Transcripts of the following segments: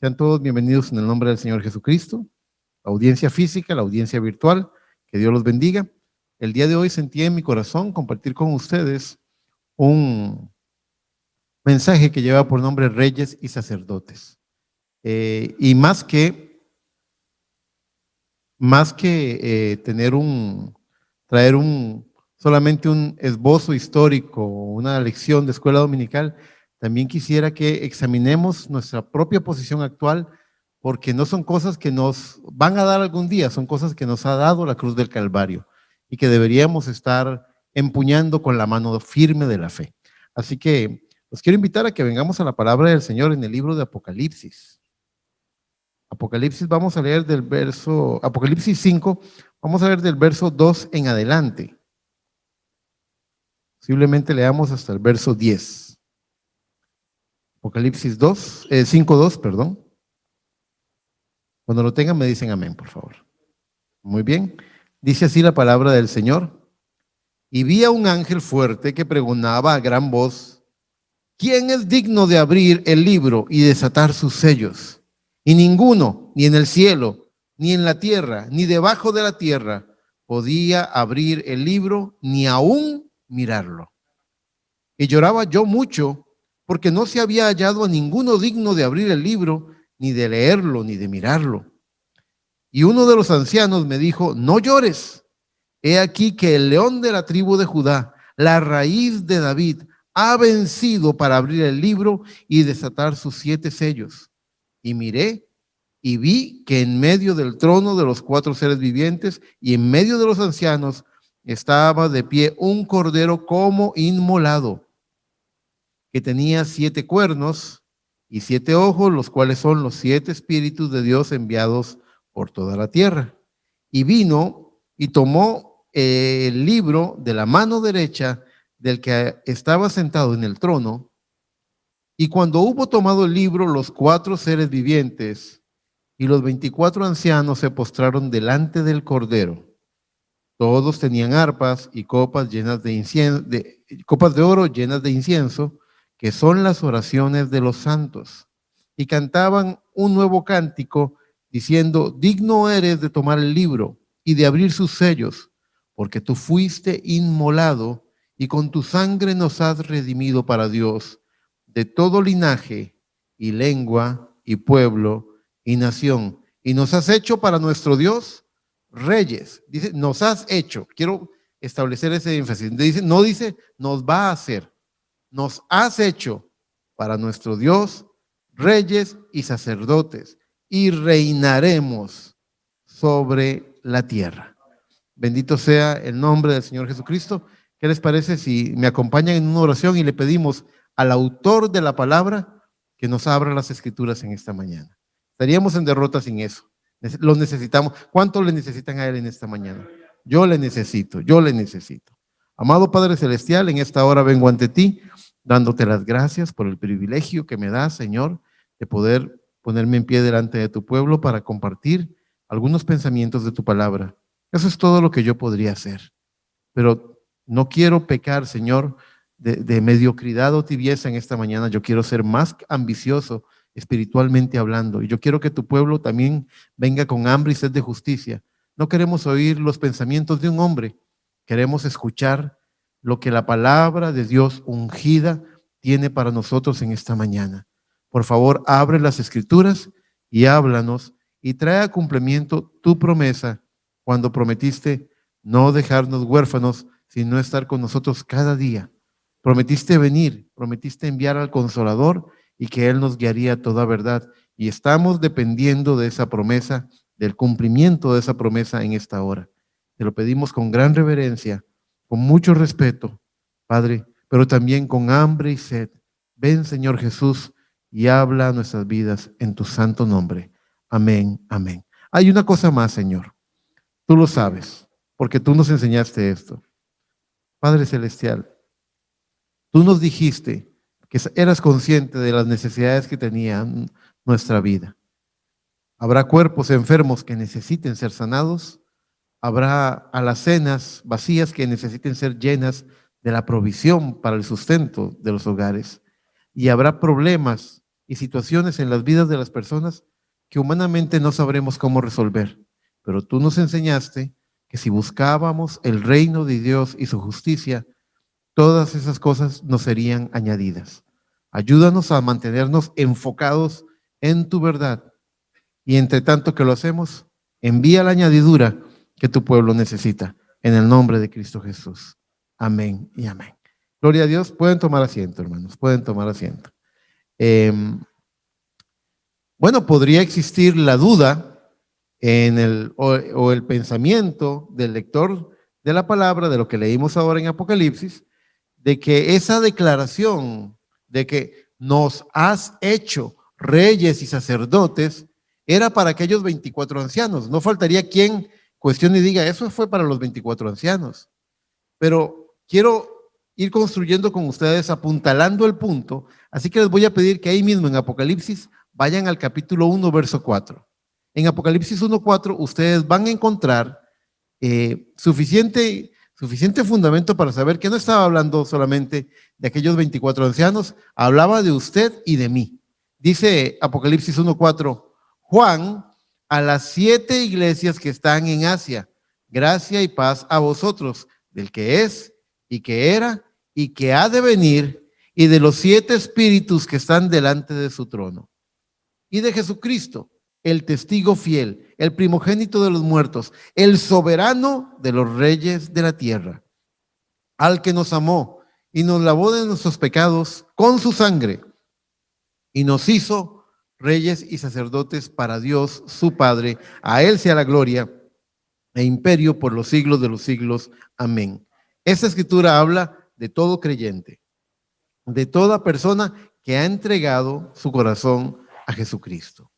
Sean todos bienvenidos en el nombre del Señor Jesucristo, la audiencia física, la audiencia virtual, que Dios los bendiga. El día de hoy sentí en mi corazón compartir con ustedes un mensaje que lleva por nombre Reyes y Sacerdotes. Y más que traer solamente un esbozo histórico, una lección de escuela dominical, también quisiera que examinemos nuestra propia posición actual, porque no son cosas que nos van a dar algún día, son cosas que nos ha dado la cruz del Calvario y que deberíamos estar empuñando con la mano firme de la fe. Así que los quiero invitar a que vengamos a la palabra del Señor en el libro de Apocalipsis. Vamos a leer Apocalipsis 5, vamos a leer del verso 2 en adelante. Posiblemente leamos hasta el verso 10. Apocalipsis 5:2, perdón. Cuando lo tengan me dicen amén, por favor. Muy bien. Dice así la palabra del Señor. Y vi a un ángel fuerte que pregonaba a gran voz: ¿quién es digno de abrir el libro y desatar sus sellos? Y ninguno, ni en el cielo, ni en la tierra, ni debajo de la tierra, podía abrir el libro, ni aún mirarlo. Y lloraba yo mucho, porque no se había hallado a ninguno digno de abrir el libro, ni de leerlo, ni de mirarlo. Y uno de los ancianos me dijo: no llores. He aquí que el león de la tribu de Judá, la raíz de David, ha vencido para abrir el libro y desatar sus 7 sellos. Y miré y vi que en medio del trono de los 4 seres vivientes y en medio de los ancianos estaba de pie un cordero como inmolado, que tenía 7 cuernos y 7 ojos, los cuales son los 7 espíritus de Dios enviados por toda la tierra. Y vino y tomó el libro de la mano derecha del que estaba sentado en el trono. Y cuando hubo tomado el libro, los 4 seres vivientes y los 24 ancianos se postraron delante del Cordero. Todos tenían arpas y copas llenas de incienso, copas de oro llenas de incienso, que son las oraciones de los santos. Y cantaban un nuevo cántico, diciendo: digno eres de tomar el libro y de abrir sus sellos, porque tú fuiste inmolado y con tu sangre nos has redimido para Dios de todo linaje y lengua y pueblo y nación, y nos has hecho para nuestro Dios reyes. Dice, nos has hecho. Quiero establecer ese énfasis. No dice, nos va a hacer. Nos has hecho para nuestro Dios reyes y sacerdotes, y reinaremos sobre la tierra. Bendito sea el nombre del Señor Jesucristo. ¿Qué les parece si me acompañan en una oración y le pedimos al autor de la palabra que nos abra las escrituras en esta mañana? Estaríamos en derrota sin eso. Lo necesitamos. ¿Cuánto le necesitan a Él en esta mañana? Yo le necesito. Amado Padre Celestial, en esta hora vengo ante ti, dándote las gracias por el privilegio que me das, Señor, de poder ponerme en pie delante de tu pueblo para compartir algunos pensamientos de tu palabra. Eso es todo lo que yo podría hacer. Pero no quiero pecar, Señor, de mediocridad o tibieza en esta mañana. Yo quiero ser más ambicioso espiritualmente hablando. Y yo quiero que tu pueblo también venga con hambre y sed de justicia. No queremos oír los pensamientos de un hombre. Queremos escuchar lo que la palabra de Dios ungida tiene para nosotros en esta mañana. Por favor, abre las escrituras y háblanos y trae a cumplimiento tu promesa cuando prometiste no dejarnos huérfanos, sino estar con nosotros cada día. Prometiste venir, prometiste enviar al Consolador y que Él nos guiaría a toda verdad. Y estamos dependiendo de esa promesa, del cumplimiento de esa promesa en esta hora. Te lo pedimos con gran reverencia, con mucho respeto, Padre, pero también con hambre y sed. Ven, Señor Jesús, y habla a nuestras vidas en tu santo nombre. Amén, amén. Hay una cosa más, Señor. Tú lo sabes, porque tú nos enseñaste esto. Padre Celestial, tú nos dijiste que eras consciente de las necesidades que tenía nuestra vida. Habrá cuerpos enfermos que necesiten ser sanados, habrá alacenas vacías que necesiten ser llenas de la provisión para el sustento de los hogares, y habrá problemas y situaciones en las vidas de las personas que humanamente no sabremos cómo resolver. Pero tú nos enseñaste que si buscábamos el reino de Dios y su justicia, todas esas cosas nos serían añadidas. Ayúdanos a mantenernos enfocados en tu verdad. Y entre tanto que lo hacemos, envía la añadidura que tu pueblo necesita. En el nombre de Cristo Jesús. Amén y amén. Gloria a Dios. Pueden tomar asiento, hermanos. Pueden tomar asiento. Bueno, podría existir la duda o el pensamiento del lector de la palabra, de lo que leímos ahora en Apocalipsis, de que esa declaración de que nos has hecho reyes y sacerdotes era para aquellos 24 ancianos. No faltaría quien cuestione y diga, eso fue para los 24 ancianos. Pero quiero ir construyendo con ustedes, apuntalando el punto, así que les voy a pedir que ahí mismo en Apocalipsis vayan al capítulo 1, verso 4. En Apocalipsis 1:4 ustedes van a encontrar suficiente fundamento para saber que no estaba hablando solamente de aquellos 24 ancianos, hablaba de usted y de mí. Dice Apocalipsis 1:4, Juan, a las 7 iglesias que están en Asia, gracia y paz a vosotros, del que es y que era y que ha de venir, y de los 7 espíritus que están delante de su trono, y de Jesucristo, el testigo fiel, el primogénito de los muertos, el soberano de los reyes de la tierra, al que nos amó y nos lavó de nuestros pecados con su sangre y nos hizo reyes y sacerdotes para Dios su Padre. A él sea la gloria e imperio por los siglos de los siglos. Amén. Esta escritura habla de todo creyente, de toda persona que ha entregado su corazón a Jesucristo.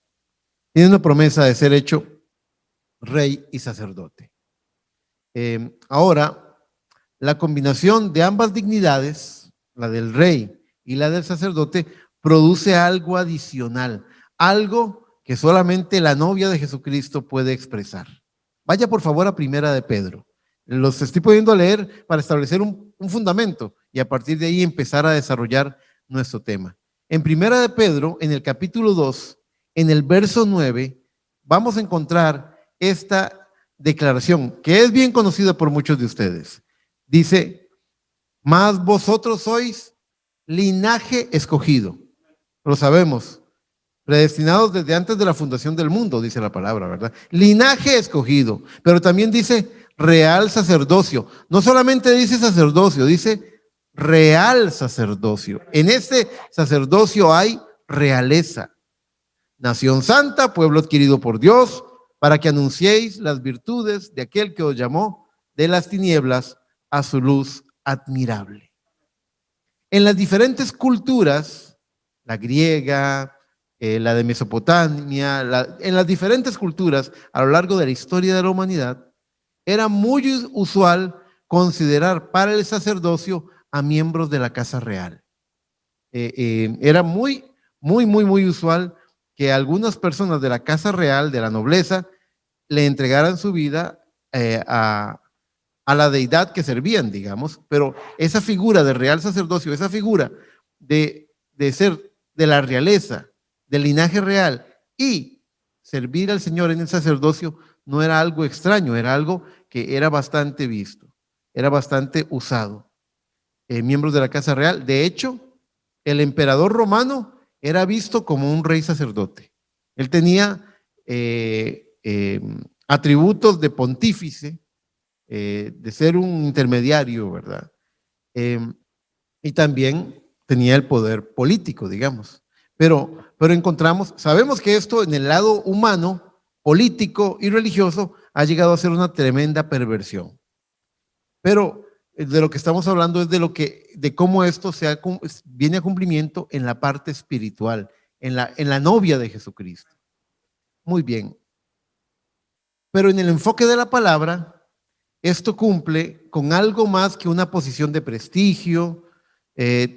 Tiene una promesa de ser hecho rey y sacerdote. Ahora, la combinación de ambas dignidades, la del rey y la del sacerdote, produce algo adicional, algo que solamente la novia de Jesucristo puede expresar. Vaya por favor a Primera de Pedro. Los estoy poniendo a leer para establecer un fundamento y a partir de ahí empezar a desarrollar nuestro tema. En Primera de Pedro, en el capítulo 2, en el verso 9, vamos a encontrar esta declaración que es bien conocida por muchos de ustedes. Dice, mas vosotros sois linaje escogido. Lo sabemos, predestinados desde antes de la fundación del mundo, dice la palabra, ¿verdad? Linaje escogido, pero también dice real sacerdocio. No solamente dice sacerdocio, dice real sacerdocio. En este sacerdocio hay realeza. Nación santa, pueblo adquirido por Dios, para que anunciéis las virtudes de aquel que os llamó de las tinieblas a su luz admirable. En las diferentes culturas, la griega, la de Mesopotamia, en las diferentes culturas a lo largo de la historia de la humanidad, era muy usual considerar para el sacerdocio a miembros de la casa real. Era muy usual que algunas personas de la casa real, de la nobleza, le entregaran su vida a la deidad que servían, digamos, pero esa figura de real sacerdocio, esa figura de ser de la realeza, del linaje real y servir al Señor en el sacerdocio no era algo extraño, era algo que era bastante visto, era bastante usado. Miembros de la casa real, de hecho, el emperador romano era visto como un rey sacerdote. Él tenía atributos de pontífice, de ser un intermediario, ¿verdad? Y también tenía el poder político, digamos. Pero sabemos que esto en el lado humano, político y religioso ha llegado a ser una tremenda perversión. Pero de lo que estamos hablando es de cómo esto viene a cumplimiento en la parte espiritual, en la novia de Jesucristo. Muy bien. Pero en el enfoque de la palabra, esto cumple con algo más que una posición de prestigio.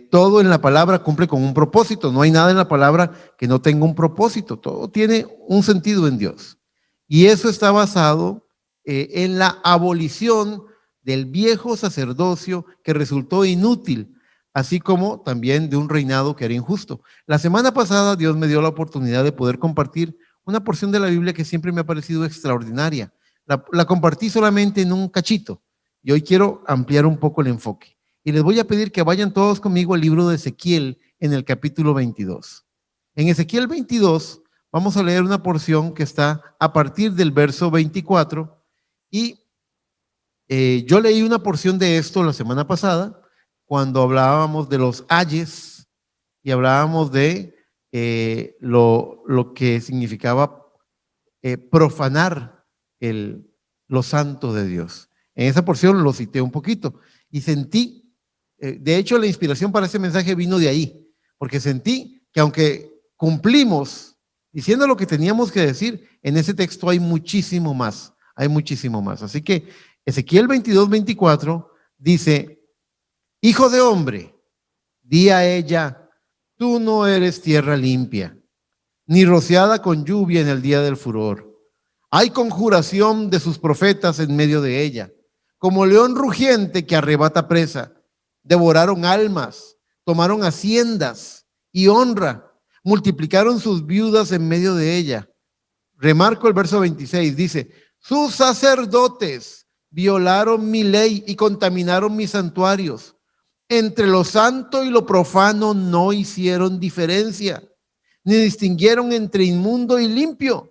Todo en la palabra cumple con un propósito. No hay nada en la palabra que no tenga un propósito. Todo tiene un sentido en Dios. Y eso está basado en la abolición del viejo sacerdocio que resultó inútil así como también de un reinado que era injusto. La semana pasada Dios me dio la oportunidad de poder compartir una porción de la Biblia que siempre me ha parecido extraordinaria. La compartí solamente en un cachito y hoy quiero ampliar un poco el enfoque. Y les voy a pedir que vayan todos conmigo al libro de Ezequiel en el capítulo 22. En Ezequiel 22 vamos a leer una porción que está a partir del verso 24 y yo leí una porción de esto la semana pasada cuando hablábamos de los ayes y hablábamos de lo que significaba profanar lo santo de Dios. En esa porción lo cité un poquito y sentí, de hecho la inspiración para ese mensaje vino de ahí, porque sentí que aunque cumplimos diciendo lo que teníamos que decir, en ese texto hay muchísimo más, hay muchísimo más. Así que Ezequiel 22:24 dice: hijo de hombre, di a ella, tú no eres tierra limpia, ni rociada con lluvia en el día del furor. Hay conjuración de sus profetas en medio de ella, como león rugiente que arrebata presa. Devoraron almas, tomaron haciendas y honra, multiplicaron sus viudas en medio de ella. Remarco el verso 26, dice: sus sacerdotes violaron mi ley y contaminaron mis santuarios. Entre lo santo y lo profano no hicieron diferencia, ni distinguieron entre inmundo y limpio.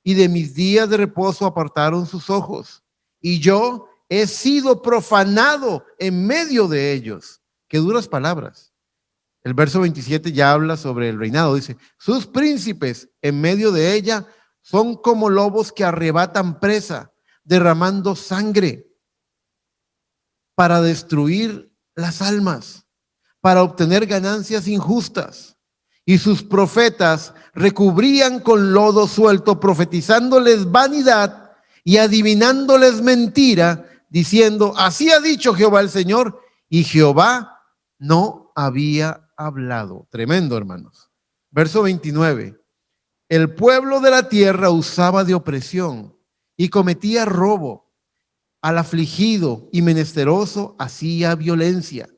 Y de mis días de reposo apartaron sus ojos. Y yo he sido profanado en medio de ellos. Qué duras palabras. El verso 27 ya habla sobre el reinado. Dice: sus príncipes en medio de ella son como lobos que arrebatan presa, derramando sangre para destruir las almas, para obtener ganancias injustas. Y sus profetas recubrían con lodo suelto, profetizándoles vanidad y adivinándoles mentira, diciendo: así ha dicho Jehová el Señor, y Jehová no había hablado. Tremendo, hermanos. Verso 29. El pueblo de la tierra usaba de opresión y cometía robo. Al afligido y menesteroso hacía violencia,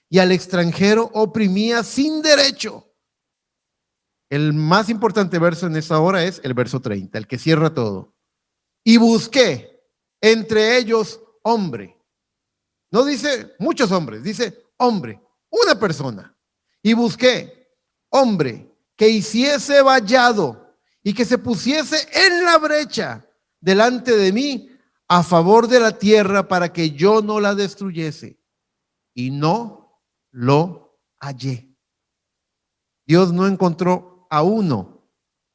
y al extranjero oprimía sin derecho. El más importante verso en esta hora es el verso 30, el que cierra todo. Y busqué entre ellos hombre. No dice muchos hombres, dice hombre, una persona. Y busqué hombre que hiciese vallado y que se pusiese en la brecha delante de mí a favor de la tierra para que yo no la destruyese. Y no lo hallé. Dios no encontró a uno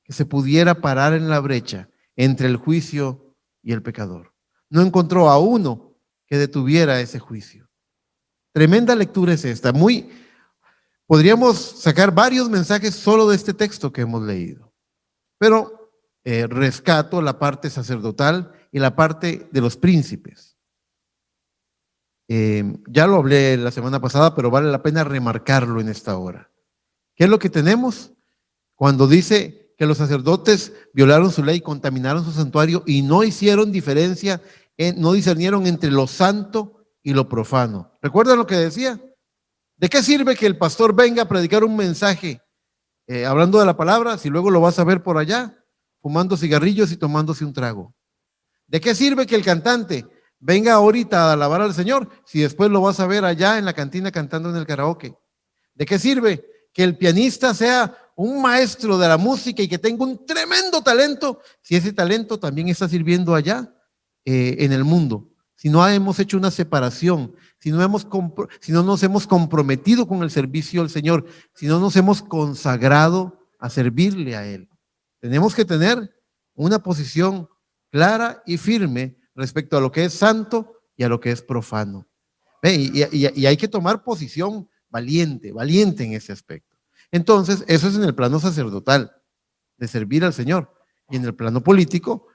que se pudiera parar en la brecha entre el juicio y el pecador. No encontró a uno que detuviera ese juicio. Tremenda lectura es esta. Podríamos sacar varios mensajes solo de este texto que hemos leído, pero rescato la parte sacerdotal y la parte de los príncipes. Ya lo hablé la semana pasada, pero vale la pena remarcarlo en esta hora. ¿Qué es lo que tenemos? Cuando dice que los sacerdotes violaron su ley, contaminaron su santuario y no hicieron diferencia, no discernieron entre lo santo y lo profano. ¿Recuerdan lo que decía? ¿De qué sirve que el pastor venga a predicar un mensaje hablando de la palabra si luego lo vas a ver por allá fumando cigarrillos y tomándose un trago? ¿De qué sirve que el cantante venga ahorita a alabar al Señor si después lo vas a ver allá en la cantina cantando en el karaoke? ¿De qué sirve que el pianista sea un maestro de la música y que tenga un tremendo talento si ese talento también está sirviendo allá en el mundo? Si no hemos hecho una separación, si no nos hemos comprometido con el servicio al Señor, si no nos hemos consagrado a servirle a Él. Tenemos que tener una posición clara y firme respecto a lo que es santo y a lo que es profano. Y hay que tomar posición valiente en ese aspecto. Entonces, eso es en el plano sacerdotal, de servir al Señor. Y en el plano político,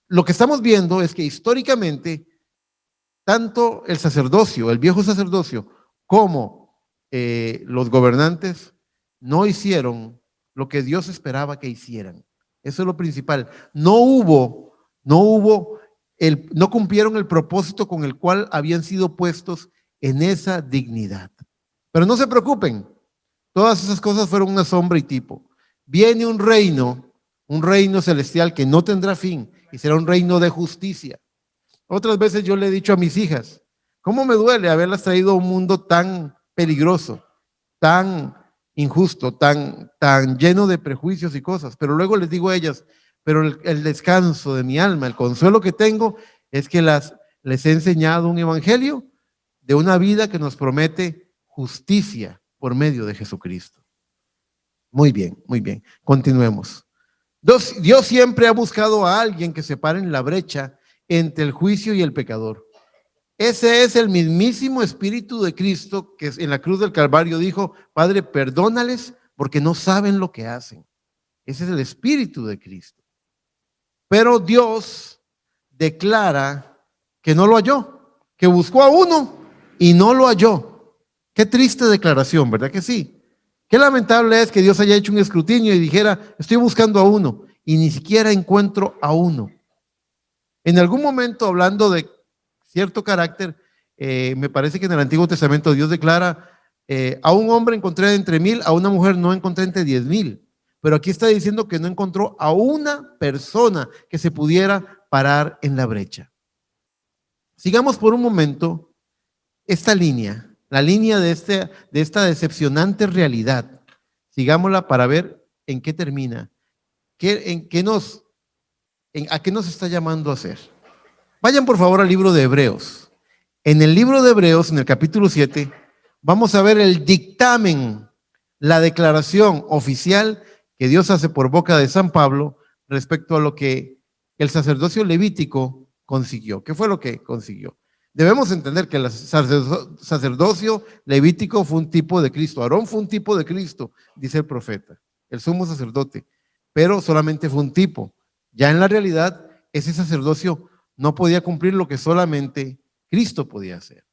lo que estamos viendo es que históricamente, tanto el sacerdocio, el viejo sacerdocio, como los gobernantes no hicieron lo que Dios esperaba que hicieran. Eso es lo principal. No cumplieron el propósito con el cual habían sido puestos en esa dignidad. Pero no se preocupen, todas esas cosas fueron una sombra y tipo. Viene un reino celestial que no tendrá fin y será un reino de justicia. Otras veces yo le he dicho a mis hijas, ¿cómo me duele haberlas traído a un mundo tan peligroso, tan injusto, tan lleno de prejuicios y cosas? Pero luego les digo a ellas, pero el descanso de mi alma, el consuelo que tengo es que les he enseñado un evangelio de una vida que nos promete justicia por medio de Jesucristo. Muy bien, muy bien. Continuemos. Dios siempre ha buscado a alguien que separe en la brecha entre el juicio y el pecador. Ese es el mismísimo Espíritu de Cristo que en la cruz del Calvario dijo, Padre, perdónales porque no saben lo que hacen. Ese es el Espíritu de Cristo. Pero Dios declara que no lo halló, que buscó a uno y no lo halló. Qué triste declaración, ¿verdad que sí? Qué lamentable es que Dios haya hecho un escrutinio y dijera, estoy buscando a uno y ni siquiera encuentro a uno. En algún momento, hablando de cierto carácter, me parece que en el Antiguo Testamento Dios declara, a un hombre encontré entre 1000, a una mujer no encontré entre 10,000. Pero aquí está diciendo que no encontró a una persona que se pudiera parar en la brecha. Sigamos por un momento esta línea, la línea de esta decepcionante realidad. Sigámosla para ver en qué termina, a qué nos está llamando a hacer. Vayan por favor al libro de Hebreos. En el libro de Hebreos, en el capítulo 7, vamos a ver el dictamen, la declaración oficial que Dios hace por boca de San Pablo respecto a lo que el sacerdocio levítico consiguió. ¿Qué fue lo que consiguió? Debemos entender que el sacerdocio levítico fue un tipo de Cristo. Aarón fue un tipo de Cristo, dice el profeta, el sumo sacerdote, pero solamente fue un tipo. Ya en la realidad, ese sacerdocio no podía cumplir lo que solamente Cristo podía hacer.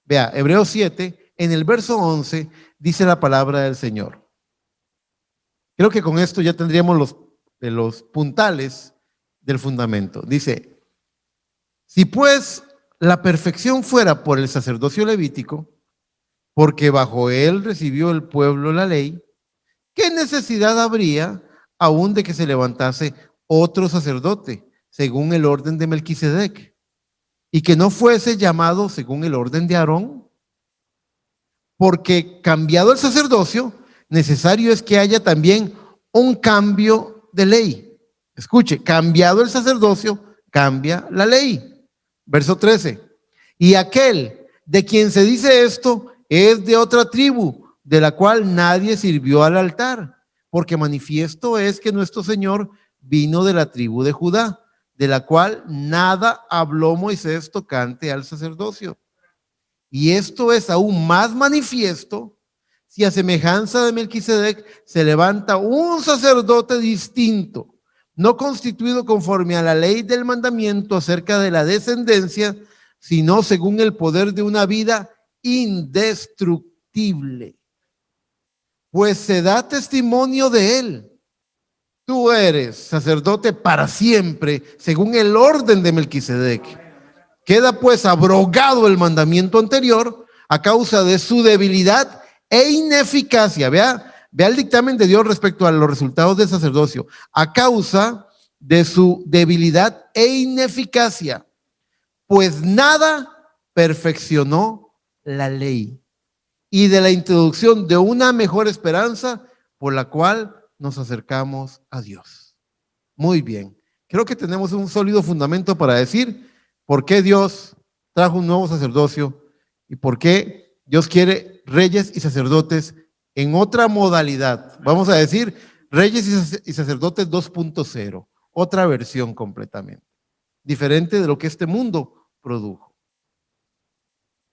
Vea, Hebreos 7, en el verso 11, dice la palabra del Señor. Creo que con esto ya tendríamos los puntales del fundamento. Dice, si pues la perfección fuera por el sacerdocio levítico, porque bajo él recibió el pueblo la ley, ¿qué necesidad habría aún de que se levantase otro sacerdote según el orden de Melquisedec y que no fuese llamado según el orden de Aarón? Porque cambiado el sacerdocio, necesario es que haya también un cambio de ley. Escuche, cambiado el sacerdocio, cambia la ley. Verso 13. Y aquel de quien se dice esto es de otra tribu, de la cual nadie sirvió al altar, porque manifiesto es que nuestro Señor vino de la tribu de Judá, de la cual nada habló Moisés tocante al sacerdocio. Y esto es aún más manifiesto si a semejanza de Melquisedec se levanta un sacerdote distinto, no constituido conforme a la ley del mandamiento acerca de la descendencia, sino según el poder de una vida indestructible. Pues se da testimonio de él. Tú eres sacerdote para siempre, según el orden de Melquisedec. Queda pues abrogado el mandamiento anterior a causa de su debilidad e ineficacia. Vea el dictamen de Dios respecto a los resultados del sacerdocio. A causa de su debilidad e ineficacia, pues nada perfeccionó la ley, y de la introducción de una mejor esperanza por la cual nos acercamos a Dios. Muy bien, creo que tenemos un sólido fundamento para decir por qué Dios trajo un nuevo sacerdocio y por qué Dios quiere reyes y sacerdotes en otra modalidad. Vamos a decir reyes y sacerdotes 2.0, otra versión completamente diferente de lo que este mundo produjo.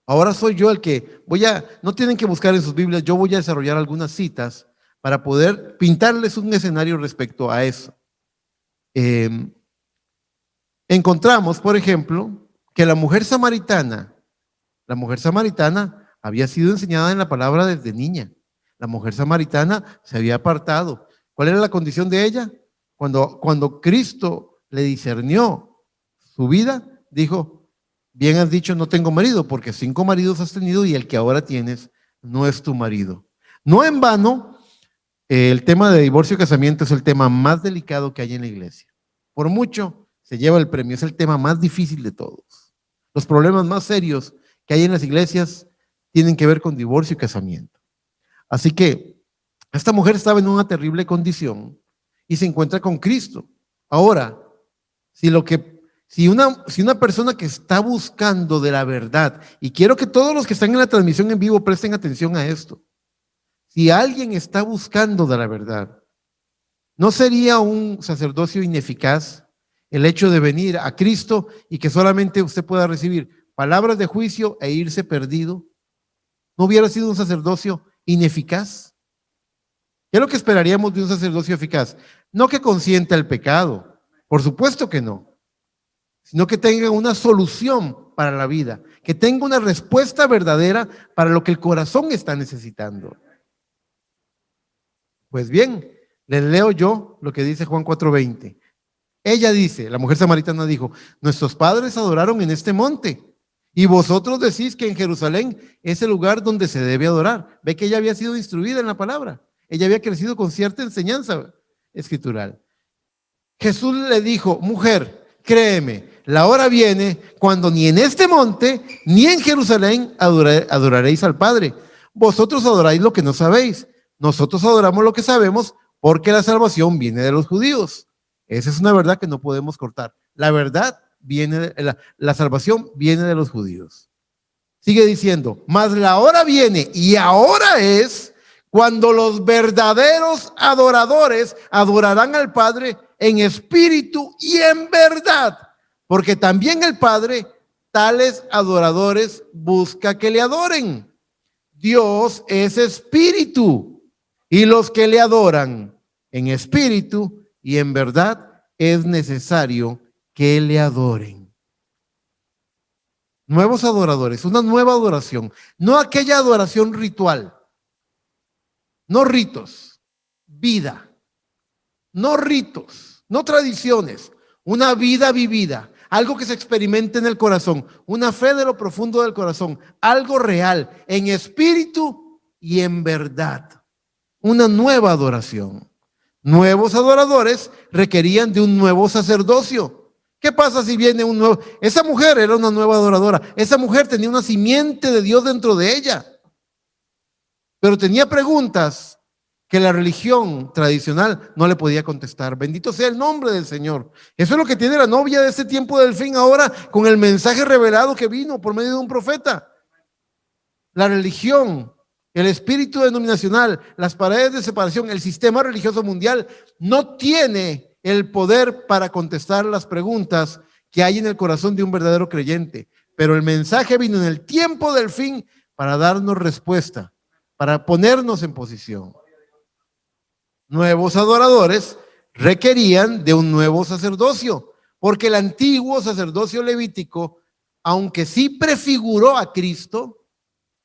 Ahora soy yo el que no tienen que buscar en sus Biblias, yo voy a desarrollar algunas citas para poder pintarles un escenario respecto a eso. Encontramos, por ejemplo, que la mujer samaritana había sido enseñada en la palabra desde niña. La mujer samaritana se había apartado. ¿Cuál era la condición de ella? Cuando Cristo le discernió su vida, dijo, bien has dicho, no tengo marido, porque 5 maridos has tenido y el que ahora tienes no es tu marido. No en vano, el tema de divorcio y casamiento es el tema más delicado que hay en la iglesia. Por mucho se lleva el premio, es el tema más difícil de todos. Los problemas más serios que hay en las iglesias tienen que ver con divorcio y casamiento. Así que esta mujer estaba en una terrible condición y se encuentra con Cristo. Ahora, si una persona que está buscando de la verdad, y quiero que todos los que están en la transmisión en vivo presten atención a esto, si alguien está buscando de la verdad, ¿no sería un sacerdocio ineficaz el hecho de venir a Cristo y que solamente usted pueda recibir palabras de juicio e irse perdido? ¿No hubiera sido un sacerdocio ineficaz? ¿Qué es lo que esperaríamos de un sacerdocio eficaz? No que consienta el pecado, por supuesto que no, sino que tenga una solución para la vida, que tenga una respuesta verdadera para lo que el corazón está necesitando. Pues bien, les leo yo lo que dice Juan 4:20. Ella dice, la mujer samaritana dijo, nuestros padres adoraron en este monte y vosotros decís que en Jerusalén es el lugar donde se debe adorar. Ve que ella había sido instruida en la palabra. Ella había crecido con cierta enseñanza escritural. Jesús le dijo, mujer, créeme, la hora viene cuando ni en este monte ni en Jerusalén adoraréis al Padre. Vosotros adoráis lo que no sabéis. Nosotros adoramos lo que sabemos porque la salvación viene de los judíos. Esa es una verdad que no podemos cortar. La verdad viene, la salvación viene de los judíos. Sigue diciendo, mas la hora viene y ahora es cuando los verdaderos adoradores adorarán al Padre en espíritu y en verdad, porque también el Padre tales adoradores busca que le adoren. Dios es espíritu y los que le adoran en espíritu y en verdad es necesario que le adoren. Nuevos adoradores, una nueva adoración, no aquella adoración ritual, no ritos, vida, no ritos, no tradiciones, una vida vivida, algo que se experimente en el corazón, una fe de lo profundo del corazón, algo real, en espíritu y en verdad, una nueva adoración. Nuevos adoradores requerían de un nuevo sacerdocio. ¿Qué pasa si viene un nuevo? Esa mujer era una nueva adoradora. Esa mujer tenía una simiente de Dios dentro de ella. Pero tenía preguntas que la religión tradicional no le podía contestar. Bendito sea el nombre del Señor. Eso es lo que tiene la novia de este tiempo del fin ahora con el mensaje revelado que vino por medio de un profeta. La religión, el espíritu denominacional, las paredes de separación, el sistema religioso mundial no tiene el poder para contestar las preguntas que hay en el corazón de un verdadero creyente. Pero el mensaje vino en el tiempo del fin para darnos respuesta, para ponernos en posición. Nuevos adoradores requerían de un nuevo sacerdocio, porque el antiguo sacerdocio levítico, aunque sí prefiguró a Cristo,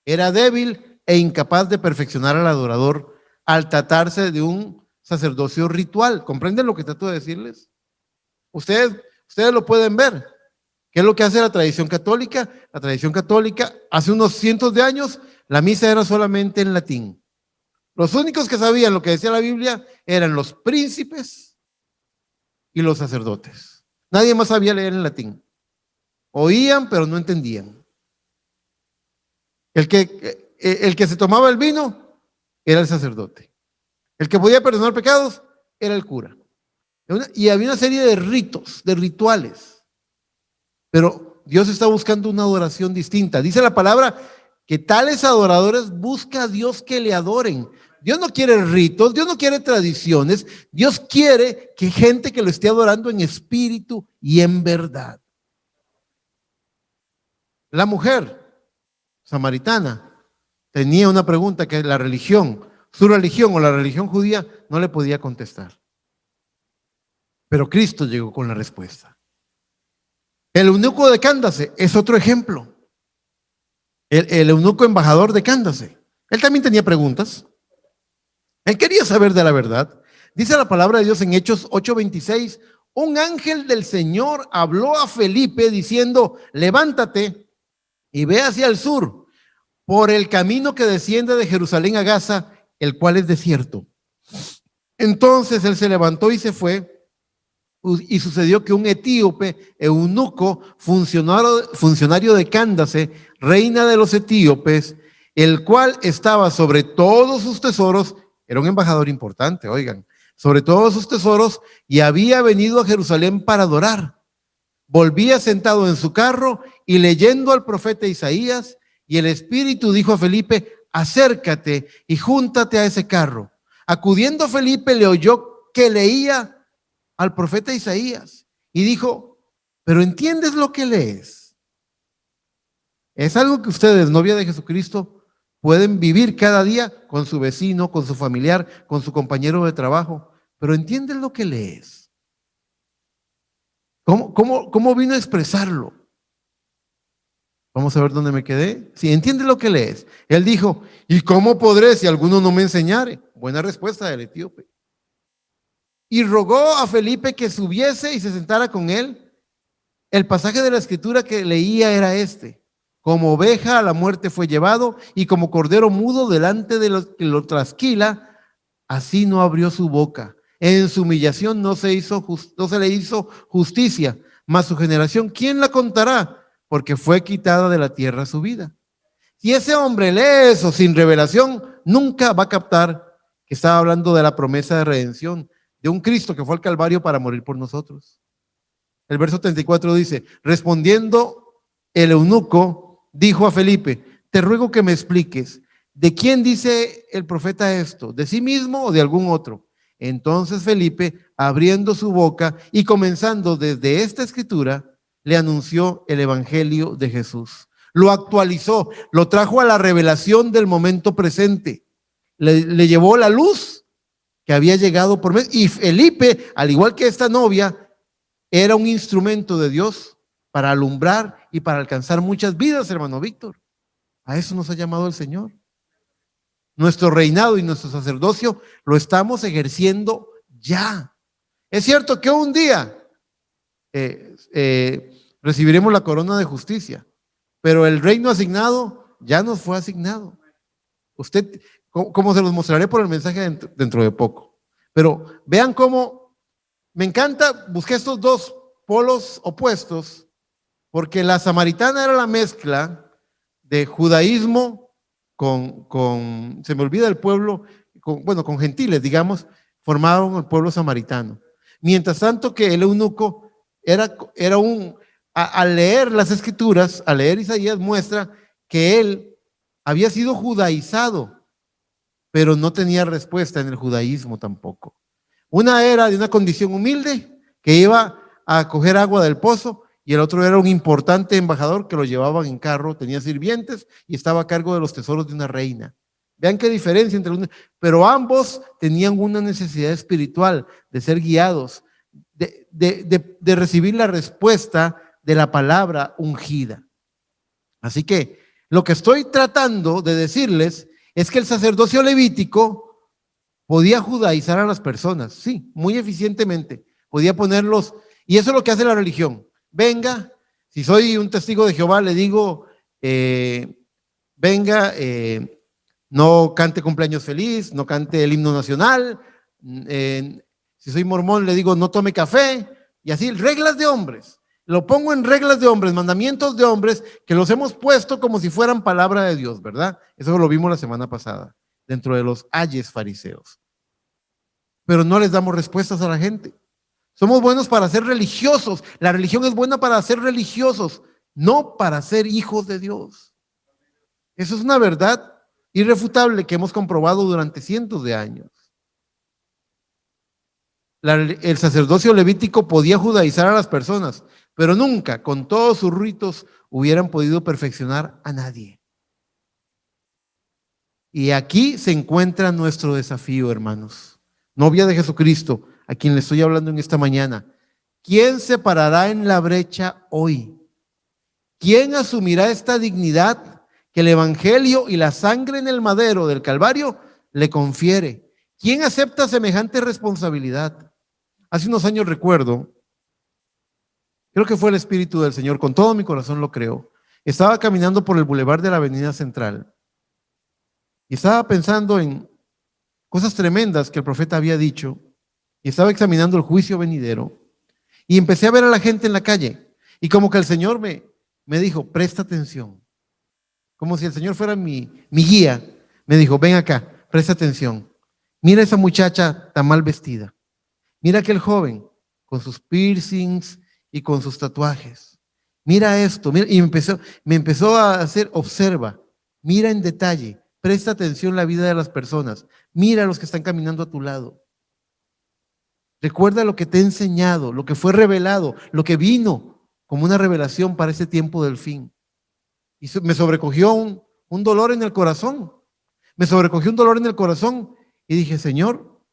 era débil e incapaz de perfeccionar al adorador al tratarse de un sacerdocio ritual. ¿Comprenden lo que trato de decirles? Ustedes lo pueden ver. ¿Qué es lo que hace la tradición católica? La tradición católica, hace unos cientos de años, la misa era solamente en latín. Los únicos que sabían lo que decía la Biblia eran los príncipes y los sacerdotes. Nadie más sabía leer en latín. Oían, pero no entendían. El que se tomaba el vino era el sacerdote. El que podía perdonar pecados era el cura. Y había una serie de ritos, de rituales. Pero Dios está buscando una adoración distinta. Dice la palabra que tales adoradores busca a Dios que le adoren. Dios no quiere ritos, Dios no quiere tradiciones, Dios quiere que gente que lo esté adorando en espíritu y en verdad. La mujer samaritana tenía una pregunta que la religión, su religión o la religión judía no le podía contestar. Pero Cristo llegó con la respuesta. El eunuco de Cándace es otro ejemplo. El eunuco embajador de Cándace, él también tenía preguntas. Él quería saber de la verdad. Dice la palabra de Dios en Hechos 8:26, un ángel del Señor habló a Felipe diciendo, levántate y ve hacia el sur, por el camino que desciende de Jerusalén a Gaza, el cual es desierto. Entonces él se levantó y se fue. Y sucedió que un etíope, eunuco, funcionario de Cándace, reina de los etíopes, el cual estaba sobre todos sus tesoros, era un embajador importante, oigan, sobre todos sus tesoros, y había venido a Jerusalén para adorar. Volvía sentado en su carro y leyendo al profeta Isaías, y el Espíritu dijo a Felipe: acércate y júntate a ese carro. Acudiendo Felipe, le oyó que leía al profeta Isaías y dijo: ¿pero entiendes lo que lees? Es algo que ustedes, novia de Jesucristo, pueden vivir cada día con su vecino, con su familiar, con su compañero de trabajo. ¿Pero entiendes lo que lees? ¿Cómo vino a expresarlo? Vamos a ver dónde me quedé. Si entiendes lo que lees. Él dijo: ¿y cómo podré si alguno no me enseñare? Buena respuesta del etíope. Y rogó a Felipe que subiese y se sentara con él. El pasaje de la escritura que leía era este: como oveja a la muerte fue llevado, y como cordero mudo delante de los que lo trasquila, así no abrió su boca. En su humillación no se le hizo justicia, mas su generación, ¿quién la contará? Porque fue quitada de la tierra su vida. Si ese hombre lee eso sin revelación, nunca va a captar que estaba hablando de la promesa de redención, de un Cristo que fue al Calvario para morir por nosotros. El verso 34 dice: respondiendo el eunuco, dijo a Felipe: te ruego que me expliques, ¿de quién dice el profeta esto? ¿De sí mismo o de algún otro? Entonces Felipe, abriendo su boca y comenzando desde esta escritura, le anunció el evangelio de Jesús. Lo actualizó, lo trajo a la revelación del momento presente. Le llevó la luz que había llegado por medio. Y Felipe, al igual que esta novia, era un instrumento de Dios para alumbrar y para alcanzar muchas vidas, hermano Víctor. A eso nos ha llamado el Señor. Nuestro reinado y nuestro sacerdocio lo estamos ejerciendo ya. Es cierto que un día recibiremos la corona de justicia, pero el reino asignado ya nos fue asignado. Usted, como se los mostraré por el mensaje dentro de poco. Pero vean cómo me encanta, busqué estos dos polos opuestos, porque la samaritana era la mezcla de judaísmo se me olvida el pueblo, con gentiles, digamos, formaron el pueblo samaritano. Mientras tanto que el eunuco al leer las escrituras, al leer Isaías, muestra que él había sido judaizado, pero no tenía respuesta en el judaísmo tampoco. Una era de una condición humilde, que iba a coger agua del pozo, y el otro era un importante embajador que lo llevaban en carro, tenía sirvientes y estaba a cargo de los tesoros de una reina. Vean qué diferencia entre uno, pero ambos tenían una necesidad espiritual de ser guiados, de recibir la respuesta de la palabra ungida. Así que lo que estoy tratando de decirles es que el sacerdocio levítico podía judaizar a las personas, sí, muy eficientemente, podía ponerlos, y eso es lo que hace la religión. Venga, si soy un testigo de Jehová, le digo, venga, no cante cumpleaños feliz, no cante el himno nacional. Si soy mormón, le digo, no tome café, y así, reglas de hombres. Lo pongo en reglas de hombres, mandamientos de hombres, que los hemos puesto como si fueran palabra de Dios, ¿verdad? Eso lo vimos la semana pasada, dentro de los ayes fariseos. Pero no les damos respuestas a la gente. Somos buenos para ser religiosos. La religión es buena para ser religiosos, no para ser hijos de Dios. Eso es una verdad irrefutable que hemos comprobado durante cientos de años. El sacerdocio levítico podía judaizar a las personas, pero nunca, con todos sus ritos, hubieran podido perfeccionar a nadie. Y aquí se encuentra nuestro desafío, hermanos. Novia de Jesucristo, a quien le estoy hablando en esta mañana. ¿Quién se parará en la brecha hoy? ¿Quién asumirá esta dignidad que el evangelio y la sangre en el madero del Calvario le confiere? ¿Quién acepta semejante responsabilidad? Hace unos años recuerdo, creo que fue el Espíritu del Señor, con todo mi corazón lo creo. Estaba caminando por el bulevar de la Avenida Central Y estaba pensando en cosas tremendas que el profeta había dicho, y estaba examinando el juicio venidero, y empecé a ver a la gente en la calle, y como que el Señor me dijo, presta atención, como si el Señor fuera mi guía, me dijo, ven acá, presta atención, mira esa muchacha tan mal vestida, mira aquel joven con sus piercings y con sus tatuajes, mira esto, mira, y me empezó a hacer, observa, mira en detalle, presta atención a la vida de las personas, mira a los que están caminando a tu lado. Recuerda lo que te he enseñado, lo que fue revelado, lo que vino como una revelación para ese tiempo del fin. Y me sobrecogió un dolor en el corazón. Me sobrecogió un dolor en el corazón y dije, Señor,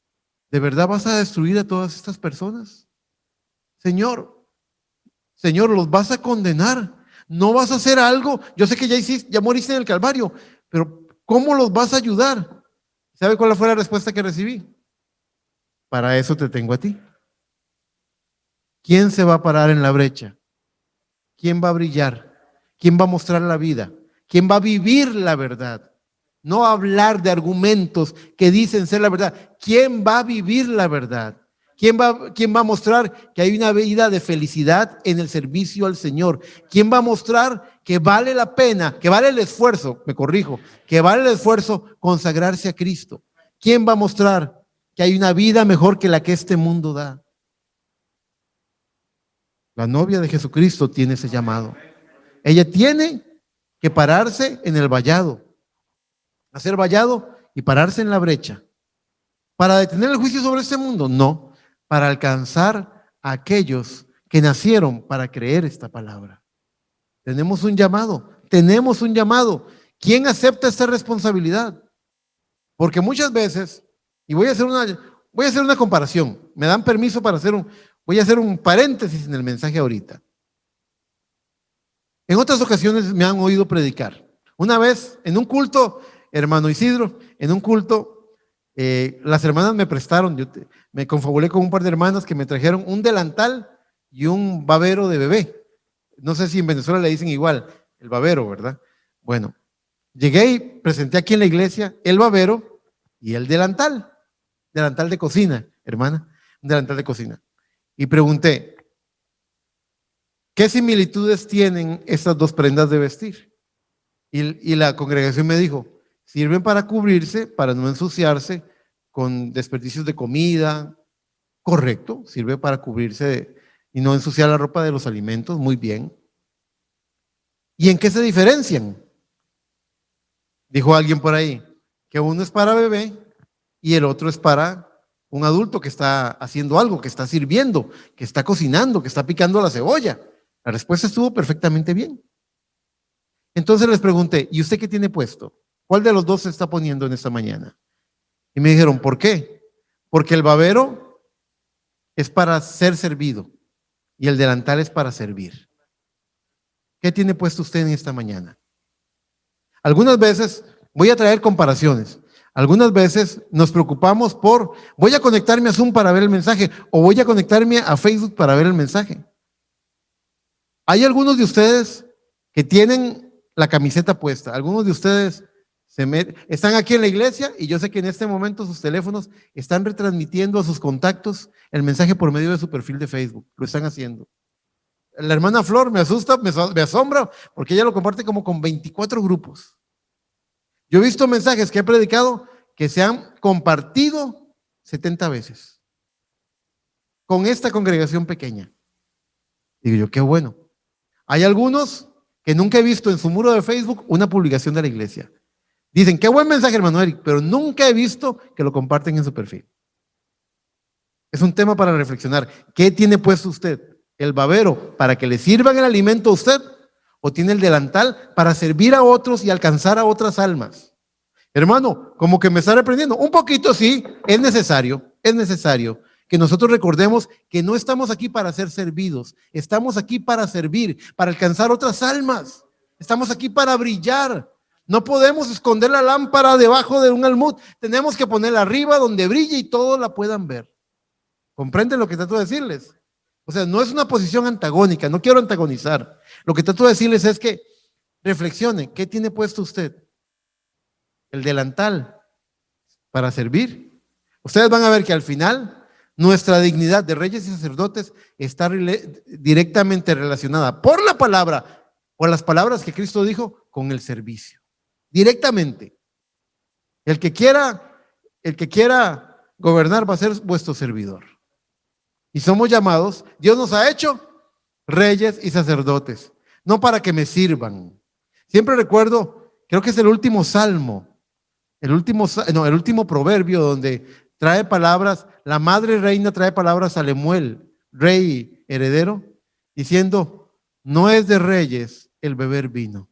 ¿de verdad vas a destruir a todas estas personas? Señor, Señor, los vas a condenar. No vas a hacer algo. Yo sé que ya moriste en el Calvario, pero ¿cómo los vas a ayudar? ¿Sabe cuál fue la respuesta que recibí? Para eso te tengo a ti. ¿Quién se va a parar en la brecha? ¿Quién va a brillar? ¿Quién va a mostrar la vida? ¿Quién va a vivir la verdad? No hablar de argumentos que dicen ser la verdad. ¿Quién va a vivir la verdad? ¿Quién va a mostrar que hay una vida de felicidad en el servicio al Señor? ¿Quién va a mostrar que vale la pena, que vale el esfuerzo, me corrijo, que vale el esfuerzo consagrarse a Cristo? ¿Quién va a mostrar que hay una vida mejor que la que este mundo da? La novia de Jesucristo tiene ese llamado. Ella tiene que pararse en el vallado, hacer vallado y pararse en la brecha. ¿Para detener el juicio sobre este mundo? No, para alcanzar a aquellos que nacieron para creer esta palabra. Tenemos un llamado, tenemos un llamado. ¿Quién acepta esta responsabilidad? Porque muchas veces, y voy a hacer una comparación, me dan permiso para voy a hacer un paréntesis en el mensaje ahorita. En otras ocasiones me han oído predicar. Una vez, en un culto, hermano Isidro, en un culto, las hermanas me prestaron, me confabulé con un par de hermanas que me trajeron un delantal y un babero de bebé. No sé si en Venezuela le dicen igual, el babero, ¿verdad? Bueno, llegué y presenté aquí en la iglesia el babero y el delantal de cocina, hermana, un delantal de cocina. Y pregunté, ¿qué similitudes tienen estas dos prendas de vestir? Y la congregación me dijo, sirven para cubrirse, para no ensuciarse con desperdicios de comida. Correcto, sirve para cubrirse y no ensuciar la ropa de los alimentos, muy bien. ¿Y en qué se diferencian? Dijo alguien por ahí, que uno es para bebé y el otro es para un adulto que está haciendo algo, que está sirviendo, que está cocinando, que está picando la cebolla. La respuesta estuvo perfectamente bien. Entonces les pregunté, ¿y usted qué tiene puesto? ¿Cuál de los dos se está poniendo en esta mañana? Y me dijeron, ¿por qué? Porque el babero es para ser servido y el delantal es para servir. ¿Qué tiene puesto usted en esta mañana? Algunas veces, voy a traer comparaciones, algunas veces nos preocupamos voy a conectarme a Zoom para ver el mensaje o voy a conectarme a Facebook para ver el mensaje. Hay algunos de ustedes que tienen la camiseta puesta, algunos de ustedes están aquí en la iglesia y yo sé que en este momento sus teléfonos están retransmitiendo a sus contactos el mensaje por medio de su perfil de Facebook, lo están haciendo. La hermana Flor me asusta, me asombra, porque ella lo comparte como con 24 grupos. Yo he visto mensajes que he predicado que se han compartido 70 veces con esta congregación pequeña. Digo yo, qué bueno. Hay algunos que nunca he visto en su muro de Facebook una publicación de la iglesia. Dicen, qué buen mensaje, hermano Eric, pero nunca he visto que lo comparten en su perfil. Es un tema para reflexionar. ¿Qué tiene puesto usted? ¿El babero para que le sirvan el alimento a usted? ¿O tiene el delantal para servir a otros y alcanzar a otras almas? Hermano, como que me está reprendiendo. Un poquito sí, es necesario que nosotros recordemos que no estamos aquí para ser servidos, estamos aquí para servir, para alcanzar otras almas. Estamos aquí para brillar. No podemos esconder la lámpara debajo de un almud. Tenemos que ponerla arriba donde brille y todos la puedan ver. ¿Comprenden lo que trato de decirles? O sea, no es una posición antagónica, no quiero antagonizar. Lo que trato de decirles es que reflexione, ¿qué tiene puesto usted? el delantal para servir. Ustedes van a ver que al final nuestra dignidad de reyes y sacerdotes está directamente relacionada por la palabra, por las palabras que Cristo dijo, con el servicio. Directamente. El que quiera gobernar va a ser vuestro servidor. Y somos llamados, Dios nos ha hecho reyes y sacerdotes, no para que me sirvan. Siempre recuerdo, creo que es el último salmo, el último proverbio donde trae palabras, la madre reina trae palabras a Lemuel, rey heredero, diciendo, no es de reyes el beber vino.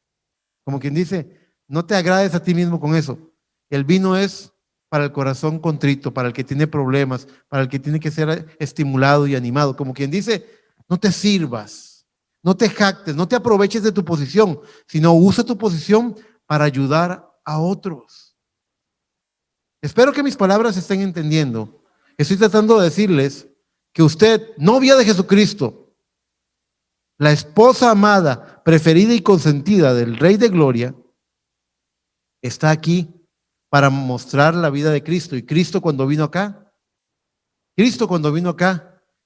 Como quien dice, no te agrades a ti mismo con eso. El vino es para el corazón contrito, para el que tiene problemas, para el que tiene que ser estimulado y animado. Como quien dice, no te sirvas, no te jactes, no te aproveches de tu posición, sino usa tu posición para ayudar a otros. Espero que mis palabras se estén entendiendo. Estoy tratando de decirles que usted, novia de Jesucristo, la esposa amada, preferida y consentida del Rey de Gloria, está aquí para mostrar la vida de Cristo. Y Cristo cuando vino acá,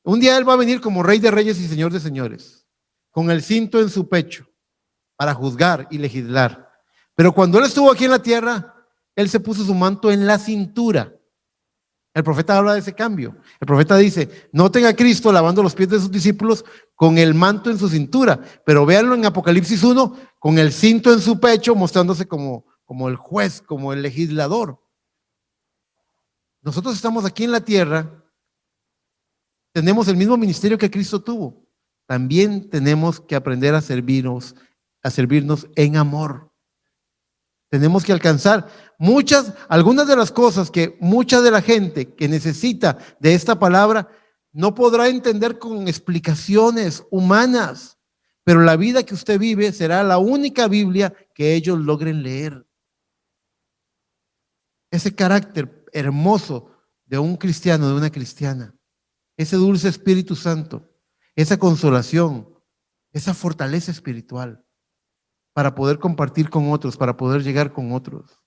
un día Él va a venir como Rey de Reyes y Señor de Señores, con el cinto en su pecho, para juzgar y legislar. Pero cuando Él estuvo aquí en la tierra, Él se puso su manto en la cintura. El profeta habla de ese cambio. El profeta dice, noten a Cristo lavando los pies de sus discípulos con el manto en su cintura, pero véanlo en Apocalipsis 1, con el cinto en su pecho, mostrándose como el juez, como el legislador. Nosotros estamos aquí en la tierra, tenemos el mismo ministerio que Cristo tuvo. También tenemos que aprender a servirnos en amor. Tenemos que alcanzar algunas de las cosas que mucha de la gente que necesita de esta palabra no podrá entender con explicaciones humanas, pero la vida que usted vive será la única Biblia que ellos logren leer. Ese carácter hermoso de un cristiano, de una cristiana, ese dulce Espíritu Santo, esa consolación, esa fortaleza espiritual para poder compartir con otros, para poder llegar con otros.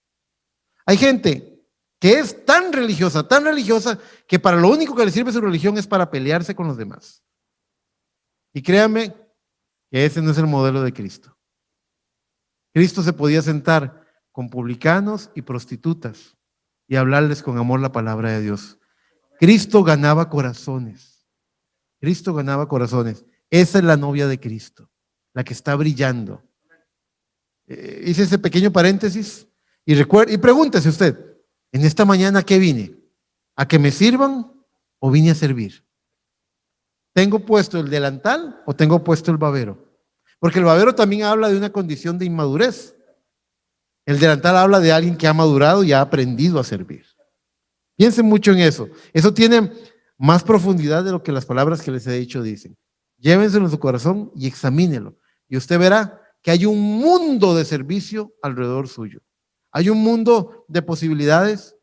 Hay gente que es tan religiosa, que para lo único que le sirve su religión es para pelearse con los demás. Y créanme que ese no es el modelo de Cristo. Cristo se podía sentar con publicanos y prostitutas y hablarles con amor la palabra de Dios. Cristo ganaba corazones. Cristo ganaba corazones. Esa es la novia de Cristo, la que está brillando. Hice ese pequeño paréntesis y pregúntese usted, en esta mañana ¿a qué vine? ¿A que me sirvan o vine a servir? ¿Tengo puesto el delantal o tengo puesto el babero? Porque el babero también habla de una condición de inmadurez. El delantal habla de alguien que ha madurado y ha aprendido a servir. Piensen mucho en eso. Eso tiene más profundidad de lo que las palabras que les he dicho dicen. Llévenselo en su corazón y examínelo. Y usted verá que hay un mundo de servicio alrededor suyo. Hay un mundo de posibilidades,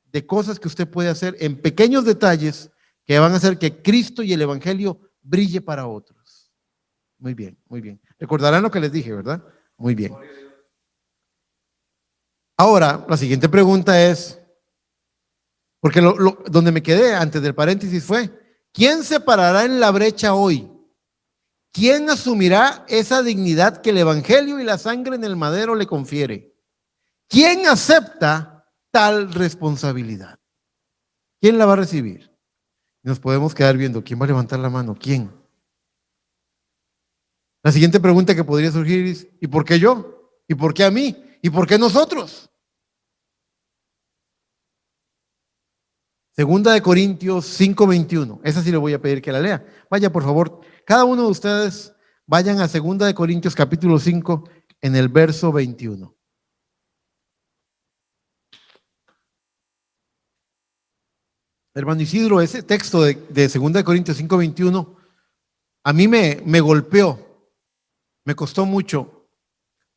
de cosas que usted puede hacer en pequeños detalles que van a hacer que Cristo y el Evangelio brille para otros. Muy bien, muy bien. Recordarán lo que les dije, ¿verdad? Muy bien. Ahora, la siguiente pregunta es, porque donde me quedé antes del paréntesis fue, ¿quién se parará en la brecha hoy? ¿Quién asumirá esa dignidad que el Evangelio y la sangre en el madero le confiere? ¿Quién acepta tal responsabilidad? ¿Quién la va a recibir? Nos podemos quedar viendo, ¿quién va a levantar la mano? ¿Quién? La siguiente pregunta que podría surgir es, ¿y por qué yo? ¿Y por qué a mí? ¿Y por qué nosotros? Segunda de Corintios 5:21. Esa sí le voy a pedir que la lea. Vaya, por favor, cada uno de ustedes vayan a Segunda de Corintios capítulo 5 en el verso 21. Hermano Isidro, ese texto de Segunda de Corintios 5:21 a mí me golpeó, me costó mucho,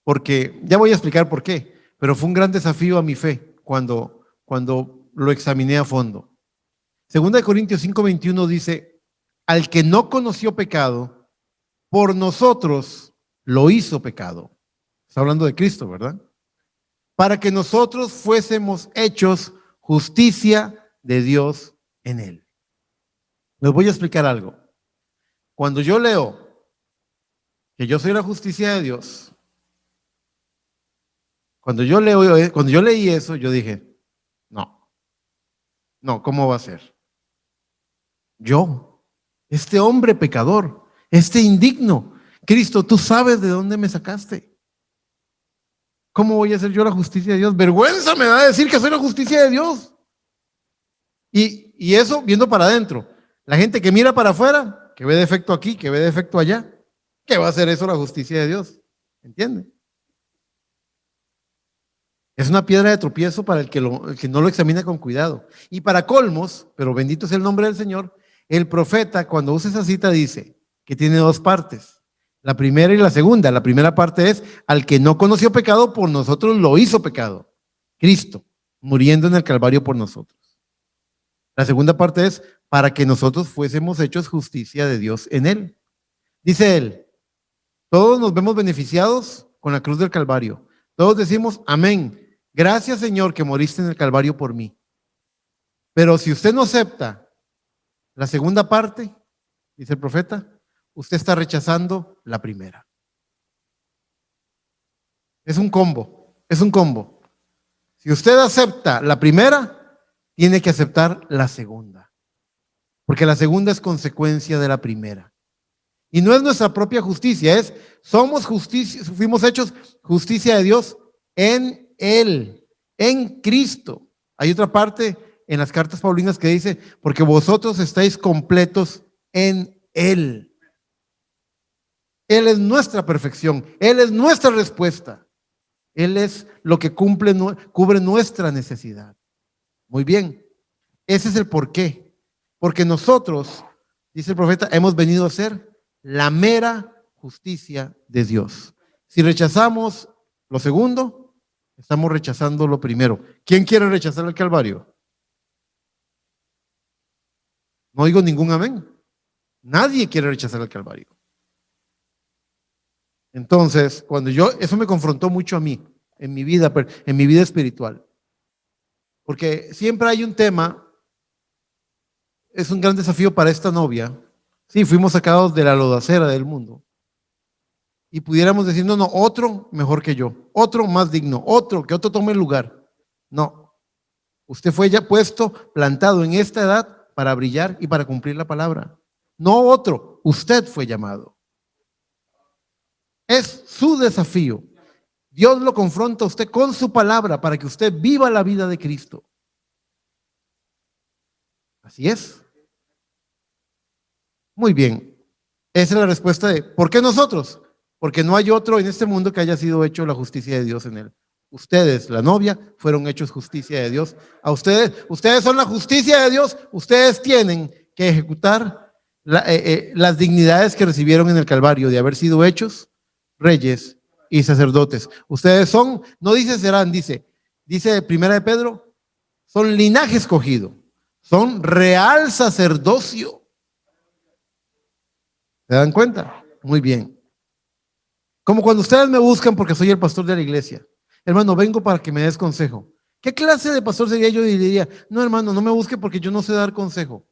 porque ya voy a explicar por qué, pero fue un gran desafío a mi fe cuando lo examiné a fondo. Segunda de Corintios 5:21 dice, al que no conoció pecado, por nosotros lo hizo pecado. Está hablando de Cristo, ¿verdad? para que nosotros fuésemos hechos justicia de Dios en él. Les voy a explicar algo. Cuando yo leo que yo soy la justicia de Dios, cuando yo leí eso, yo dije, no, ¿cómo va a ser? Yo, este hombre pecador, este indigno, Cristo, tú sabes de dónde me sacaste. ¿Cómo voy a ser yo la justicia de Dios? Vergüenza me da decir que soy la justicia de Dios. Y eso viendo para adentro. La gente que mira para afuera, que ve defecto aquí, que ve defecto allá, ¿qué va a hacer eso la justicia de Dios? ¿Entiende? Es una piedra de tropiezo para el que no lo examina con cuidado. Y para colmos, pero bendito es el nombre del Señor, el profeta cuando usa esa cita dice que tiene dos partes, la primera y la segunda. La primera parte es, al que no conoció pecado, por nosotros lo hizo pecado. Cristo, muriendo en el Calvario por nosotros. La segunda parte es, para que nosotros fuésemos hechos justicia de Dios en él. Dice él, todos nos vemos beneficiados con la cruz del Calvario. Todos decimos, amén. Gracias, Señor, que moriste en el Calvario por mí. Pero si usted no acepta la segunda parte, dice el profeta, usted está rechazando la primera. Es un combo, es un combo. Si usted acepta la primera, tiene que aceptar la segunda. Porque la segunda es consecuencia de la primera. Y no es nuestra propia justicia, somos justicia, fuimos hechos justicia de Dios en Él, en Cristo. Hay otra parte en las cartas paulinas que dice, porque vosotros estáis completos en Él. Él es nuestra perfección, Él es nuestra respuesta. Él es lo que cubre nuestra necesidad. Muy bien, ese es el porqué. Porque nosotros, dice el profeta, hemos venido a ser la mera justicia de Dios. Si rechazamos lo segundo, estamos rechazando lo primero. ¿Quién quiere rechazar el Calvario? No digo ningún amén. Nadie quiere rechazar el Calvario. Entonces, eso me confrontó mucho a mí, en mi vida espiritual. Porque siempre hay un tema, es un gran desafío para esta novia. Sí, fuimos sacados de la lodacera del mundo. Y pudiéramos decir, no, otro mejor que yo, otro más digno, que otro tome el lugar. No, usted fue ya plantado en esta edad para brillar y para cumplir la palabra. No otro, usted fue llamado. Es su desafío. Dios lo confronta a usted con su palabra para que usted viva la vida de Cristo. Así es. Muy bien. Esa es la respuesta de ¿por qué nosotros? Porque no hay otro en este mundo que haya sido hecho la justicia de Dios en él. Ustedes, la novia, fueron hechos justicia de Dios. A ustedes son la justicia de Dios. Ustedes tienen que ejecutar las dignidades que recibieron en el Calvario de haber sido hechos reyes y sacerdotes. Ustedes son, no dice serán, dice Primera de Pedro, son linaje escogido, son real sacerdocio. ¿Se dan cuenta? Muy bien. Como cuando ustedes me buscan porque soy el pastor de la iglesia. Hermano, vengo para que me des consejo. ¿Qué clase de pastor sería yo? Y diría, no, hermano, no me busque porque yo no sé dar consejo.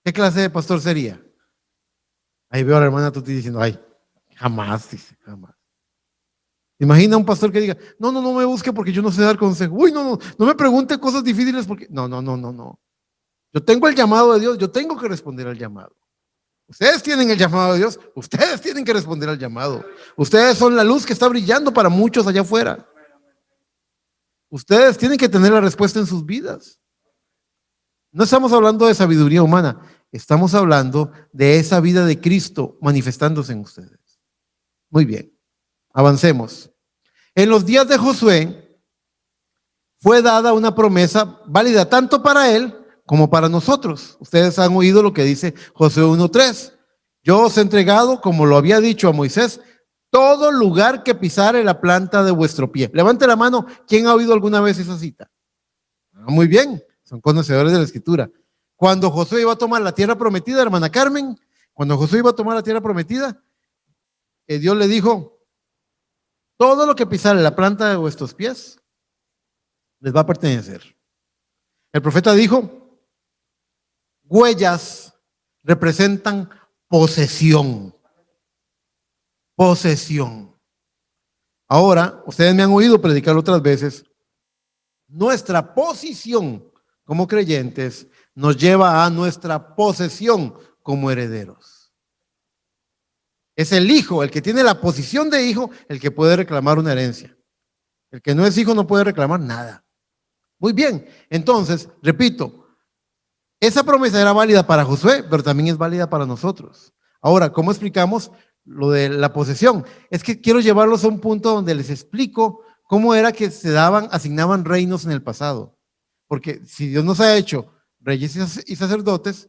¿Qué clase de pastor sería? Ahí veo a la hermana Tuti diciendo, ay, jamás, dice, jamás. Imagina un pastor que diga, no me busque porque yo no sé dar consejo. Uy, no me pregunte cosas difíciles porque, no. Yo tengo el llamado de Dios, yo tengo que responder al llamado. Ustedes tienen el llamado de Dios, ustedes tienen que responder al llamado. Ustedes son la luz que está brillando para muchos allá afuera. Ustedes tienen que tener la respuesta en sus vidas. No estamos hablando de sabiduría humana, estamos hablando de esa vida de Cristo manifestándose en ustedes. Muy bien, avancemos. En los días de Josué fue dada una promesa válida tanto para él como para nosotros. Ustedes han oído lo que dice Josué 1:3. Yo os he entregado, como lo había dicho a Moisés, todo lugar que pisare la planta de vuestro pie. Levante la mano, ¿quién ha oído alguna vez esa cita? Muy bien, son conocedores de la escritura. Cuando Josué iba a tomar la tierra prometida, hermana Carmen, cuando Josué iba a tomar la tierra prometida, Dios le dijo, Todo lo que pisare la planta de vuestros pies les va a pertenecer. El profeta dijo, huellas representan posesión. Posesión. Ahora, ustedes me han oído predicar otras veces, nuestra posición como creyentes nos lleva a nuestra posesión como herederos. Es el hijo, el que tiene la posición de hijo, el que puede reclamar una herencia. El que no es hijo no puede reclamar nada. Muy bien, entonces, repito, esa promesa era válida para Josué, pero también es válida para nosotros. Ahora, ¿cómo explicamos lo de la posesión? Es que quiero llevarlos a un punto donde les explico cómo era que se daban, asignaban reinos en el pasado. Porque si Dios nos ha hecho reyes y sacerdotes,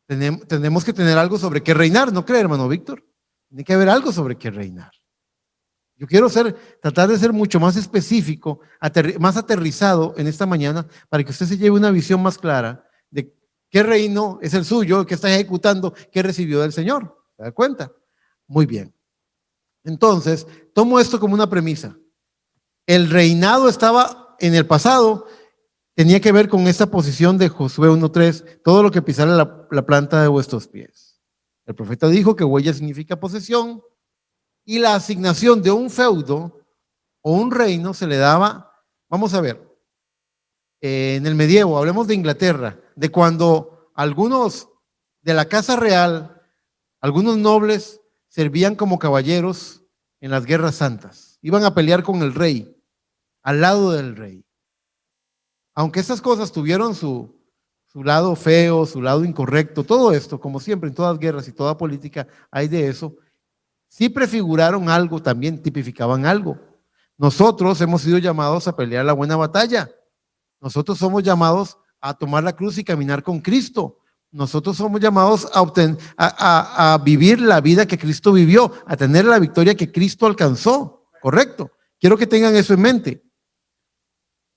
tenemos que tener algo sobre qué reinar, ¿no cree, hermano Víctor? Tiene que haber algo sobre qué reinar. Yo quiero tratar de ser mucho más específico, más aterrizado en esta mañana, para que usted se lleve una visión más clara de qué reino es el suyo, qué está ejecutando, qué recibió del Señor. ¿Se da cuenta? Muy bien. Entonces, tomo esto como una premisa. El reinado estaba en el pasado, tenía que ver con esta posición de Josué 1:3, todo lo que pisara la planta de vuestros pies. El profeta dijo que huella significa posesión, y la asignación de un feudo o un reino se le daba, vamos a ver, en el medievo, hablemos de Inglaterra, de cuando algunos de la casa real, algunos nobles servían como caballeros en las guerras santas, iban a pelear con el rey, al lado del rey. Aunque estas cosas tuvieron su lado feo, su lado incorrecto, todo esto, como siempre en todas guerras y toda política hay de eso, sí prefiguraron algo, también tipificaban algo. Nosotros hemos sido llamados a pelear la buena batalla. Nosotros somos llamados a tomar la cruz y caminar con Cristo. Nosotros somos llamados a vivir la vida que Cristo vivió, a tener la victoria que Cristo alcanzó. ¿Correcto? Quiero que tengan eso en mente.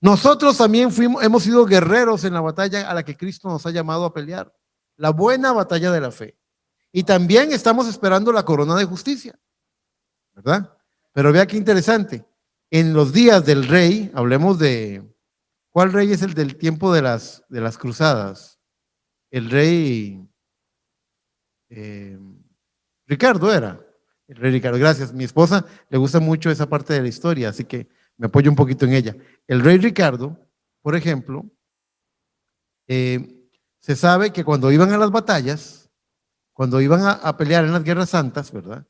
Nosotros también hemos sido guerreros en la batalla a la que Cristo nos ha llamado a pelear. La buena batalla de la fe. Y también estamos esperando la corona de justicia, ¿verdad? Pero vea qué interesante. En los días del rey, hablemos de, ¿cuál rey es el del tiempo de las cruzadas? El rey Ricardo era. El rey Ricardo, gracias. Mi esposa le gusta mucho esa parte de la historia, así que me apoyo un poquito en ella. El rey Ricardo, por ejemplo, se sabe que cuando iban a las batallas, cuando iban a pelear en las guerras santas, ¿verdad?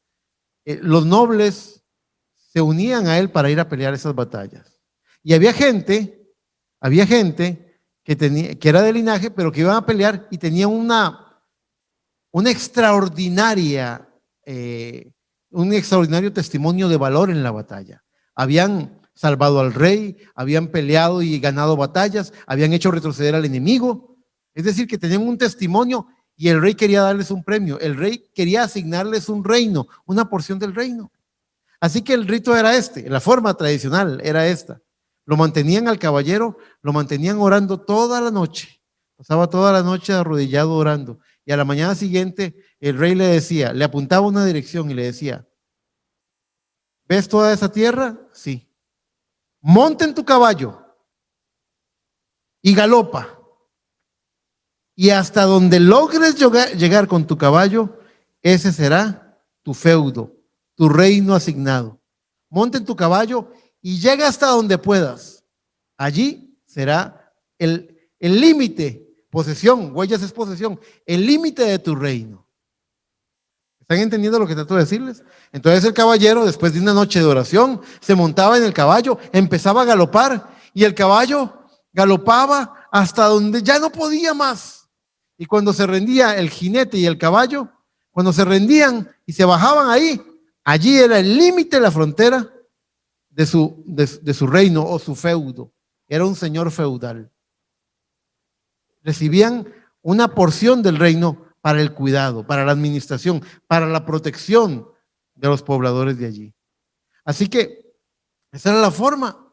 Los nobles se unían a él para ir a pelear esas batallas. Y había gente que era de linaje, pero que iban a pelear y tenían un extraordinario testimonio de valor en la batalla. Habían salvado al rey, habían peleado y ganado batallas, habían hecho retroceder al enemigo. Es decir, que tenían un testimonio. Y el rey quería darles un premio, el rey quería asignarles un reino, una porción del reino. Así que el rito era la forma tradicional era esta. Lo mantenían al caballero, lo mantenían orando toda la noche. Pasaba toda la noche arrodillado orando. Y a la mañana siguiente el rey le apuntaba una dirección y le decía, ¿ves toda esa tierra? Sí. Monta en tu caballo y galopa. Y hasta donde logres llegar con tu caballo, ese será tu feudo, tu reino asignado. Monta en tu caballo y llega hasta donde puedas. Allí será el límite, posesión, huellas es posesión, el límite de tu reino. ¿Están entendiendo lo que trato de decirles? Entonces el caballero, después de una noche de oración, se montaba en el caballo, empezaba a galopar y el caballo galopaba hasta donde ya no podía más. Y cuando se rendía el jinete y el caballo, cuando se rendían y se bajaban ahí, allí era el límite, la frontera de su reino o su feudo. Era un señor feudal. Recibían una porción del reino para el cuidado, para la administración, para la protección de los pobladores de allí. Así que esa era la forma.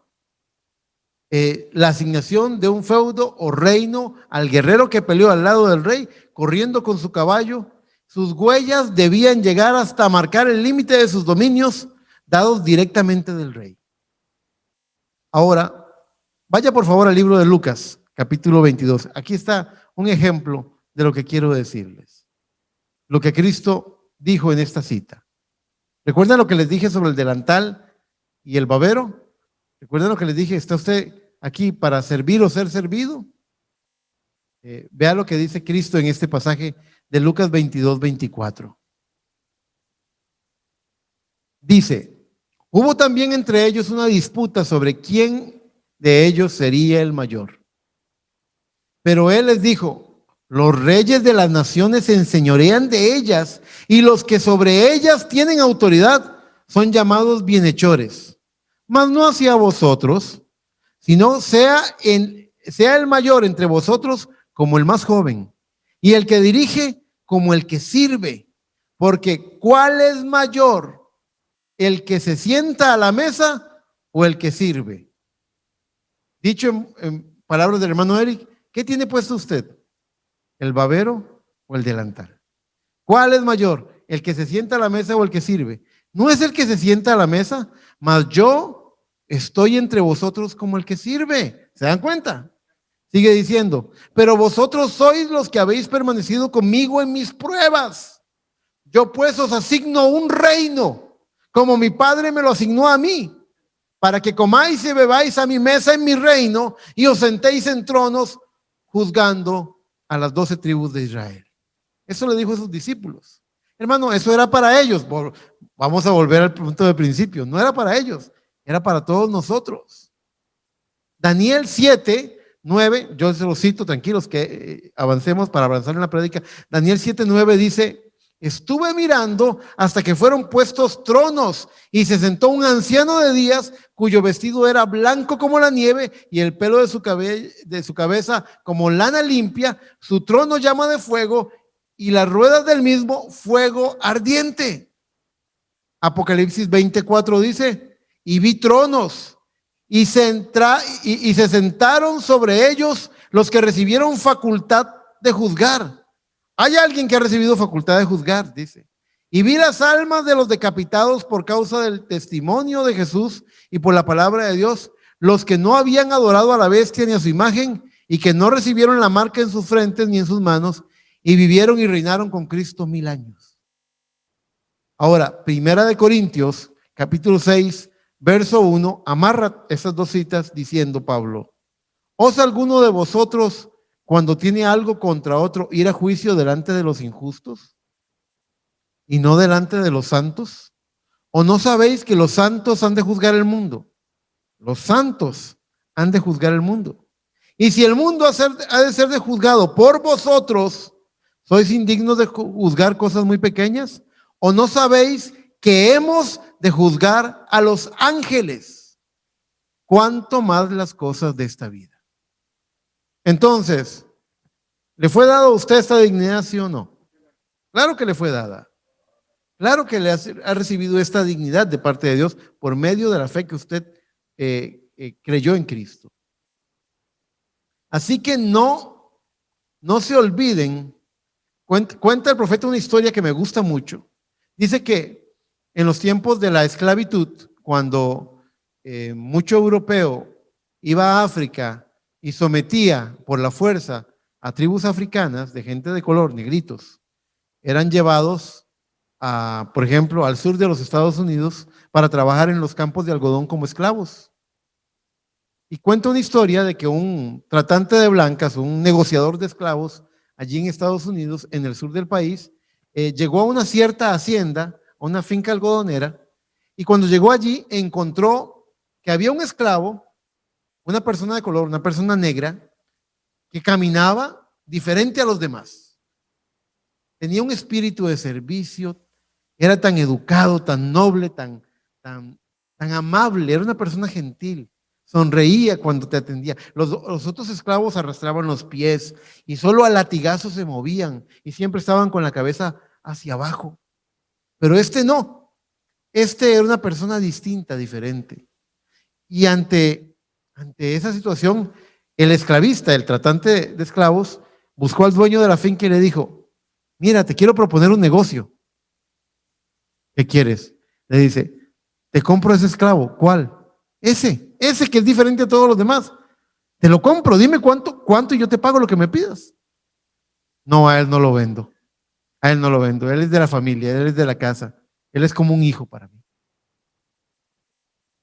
La asignación de un feudo o reino al guerrero que peleó al lado del rey, corriendo con su caballo. Sus huellas debían llegar hasta marcar el límite de sus dominios dados directamente del rey. Ahora, vaya por favor al libro de Lucas, capítulo 22. Aquí está un ejemplo de lo que quiero decirles. Lo que Cristo dijo en esta cita. ¿Recuerdan lo que les dije sobre el delantal y el babero? ¿Recuerdan lo que les dije? ¿Está usted aquí para servir o ser servido? Vea lo que dice Cristo en este pasaje de Lucas 22, 24. Dice, hubo también entre ellos una disputa sobre quién de ellos sería el mayor. Pero él les dijo, los reyes de las naciones se enseñorean de ellas y los que sobre ellas tienen autoridad son llamados bienhechores. Mas no hacia vosotros, sino sea el mayor entre vosotros como el más joven y el que dirige como el que sirve. Porque ¿cuál es mayor? ¿El que se sienta a la mesa o el que sirve? Dicho en palabras del hermano Eric, ¿qué tiene puesto usted? ¿El babero o el delantal? ¿Cuál es mayor? ¿El que se sienta a la mesa o el que sirve? No es el que se sienta a la mesa, mas yo estoy entre vosotros como el que sirve. ¿Se dan cuenta? Sigue diciendo, pero vosotros sois los que habéis permanecido conmigo en mis pruebas. Yo pues os asigno un reino, como mi Padre me lo asignó a mí, para que comáis y bebáis a mi mesa en mi reino y os sentéis en tronos juzgando a las 12 tribus de Israel. Eso le dijo a sus discípulos. Hermano, eso era para ellos. Vamos a volver al punto de principio. No era para ellos, era para todos nosotros. Daniel 7, 9, yo se lo cito, tranquilos que avancemos para avanzar en la prédica. Daniel 7, 9 dice, estuve mirando hasta que fueron puestos tronos y se sentó un anciano de días cuyo vestido era blanco como la nieve y el pelo de su cabeza como lana limpia, su trono llama de fuego y las ruedas del mismo fuego ardiente. Apocalipsis 24 dice, y vi tronos y se sentaron sobre ellos los que recibieron facultad de juzgar. Hay alguien que ha recibido facultad de juzgar, dice. Y vi las almas de los decapitados por causa del testimonio de Jesús y por la palabra de Dios, los que no habían adorado a la bestia ni a su imagen y que no recibieron la marca en sus frentes ni en sus manos y vivieron y reinaron con Cristo 1000 años. Ahora, Primera de Corintios, capítulo 6, verso 1, amarra esas dos citas diciendo Pablo, ¿os alguno de vosotros cuando tiene algo contra otro ir a juicio delante de los injustos y no delante de los santos? ¿O no sabéis que los santos han de juzgar el mundo? Los santos han de juzgar el mundo. Y si el mundo ha de ser de juzgado por vosotros, ¿sois indignos de juzgar cosas muy pequeñas? ¿O no sabéis que hemos de juzgar a los ángeles? ¿Cuánto más las cosas de esta vida? Entonces, ¿le fue dado a usted esta dignidad, sí o no? Claro que le fue dada. Claro que le ha recibido esta dignidad de parte de Dios por medio de la fe que usted creyó en Cristo. Así que no se olviden. Cuenta el profeta una historia que me gusta mucho. Dice que en los tiempos de la esclavitud, cuando mucho europeo iba a África y sometía por la fuerza a tribus africanas de gente de color, negritos, eran llevados por ejemplo, al sur de los Estados Unidos para trabajar en los campos de algodón como esclavos. Y cuenta una historia de que un tratante de blancas, un negociador de esclavos allí en Estados Unidos, en el sur del país, llegó a una cierta hacienda, a una finca algodonera, y cuando llegó allí encontró que había un esclavo, una persona de color, una persona negra, que caminaba diferente a los demás. Tenía un espíritu de servicio, era tan educado, tan noble, tan amable, era una persona gentil, sonreía cuando te atendía. Los otros esclavos arrastraban los pies y solo a latigazos se movían y siempre estaban con la cabeza hacia abajo. Pero este no, este era una persona distinta, diferente. Y ante esa situación, el esclavista, el tratante de esclavos, buscó al dueño de la finca y le dijo, mira, te quiero proponer un negocio. ¿Qué quieres? Le dice, Te compro ese esclavo. ¿Cuál? Ese que es diferente a todos los demás. Te lo compro, dime cuánto y yo te pago lo que me pidas. No, a él no lo vendo. A él no lo vendo. Él es de la familia, él es de la casa. Él es como un hijo para mí.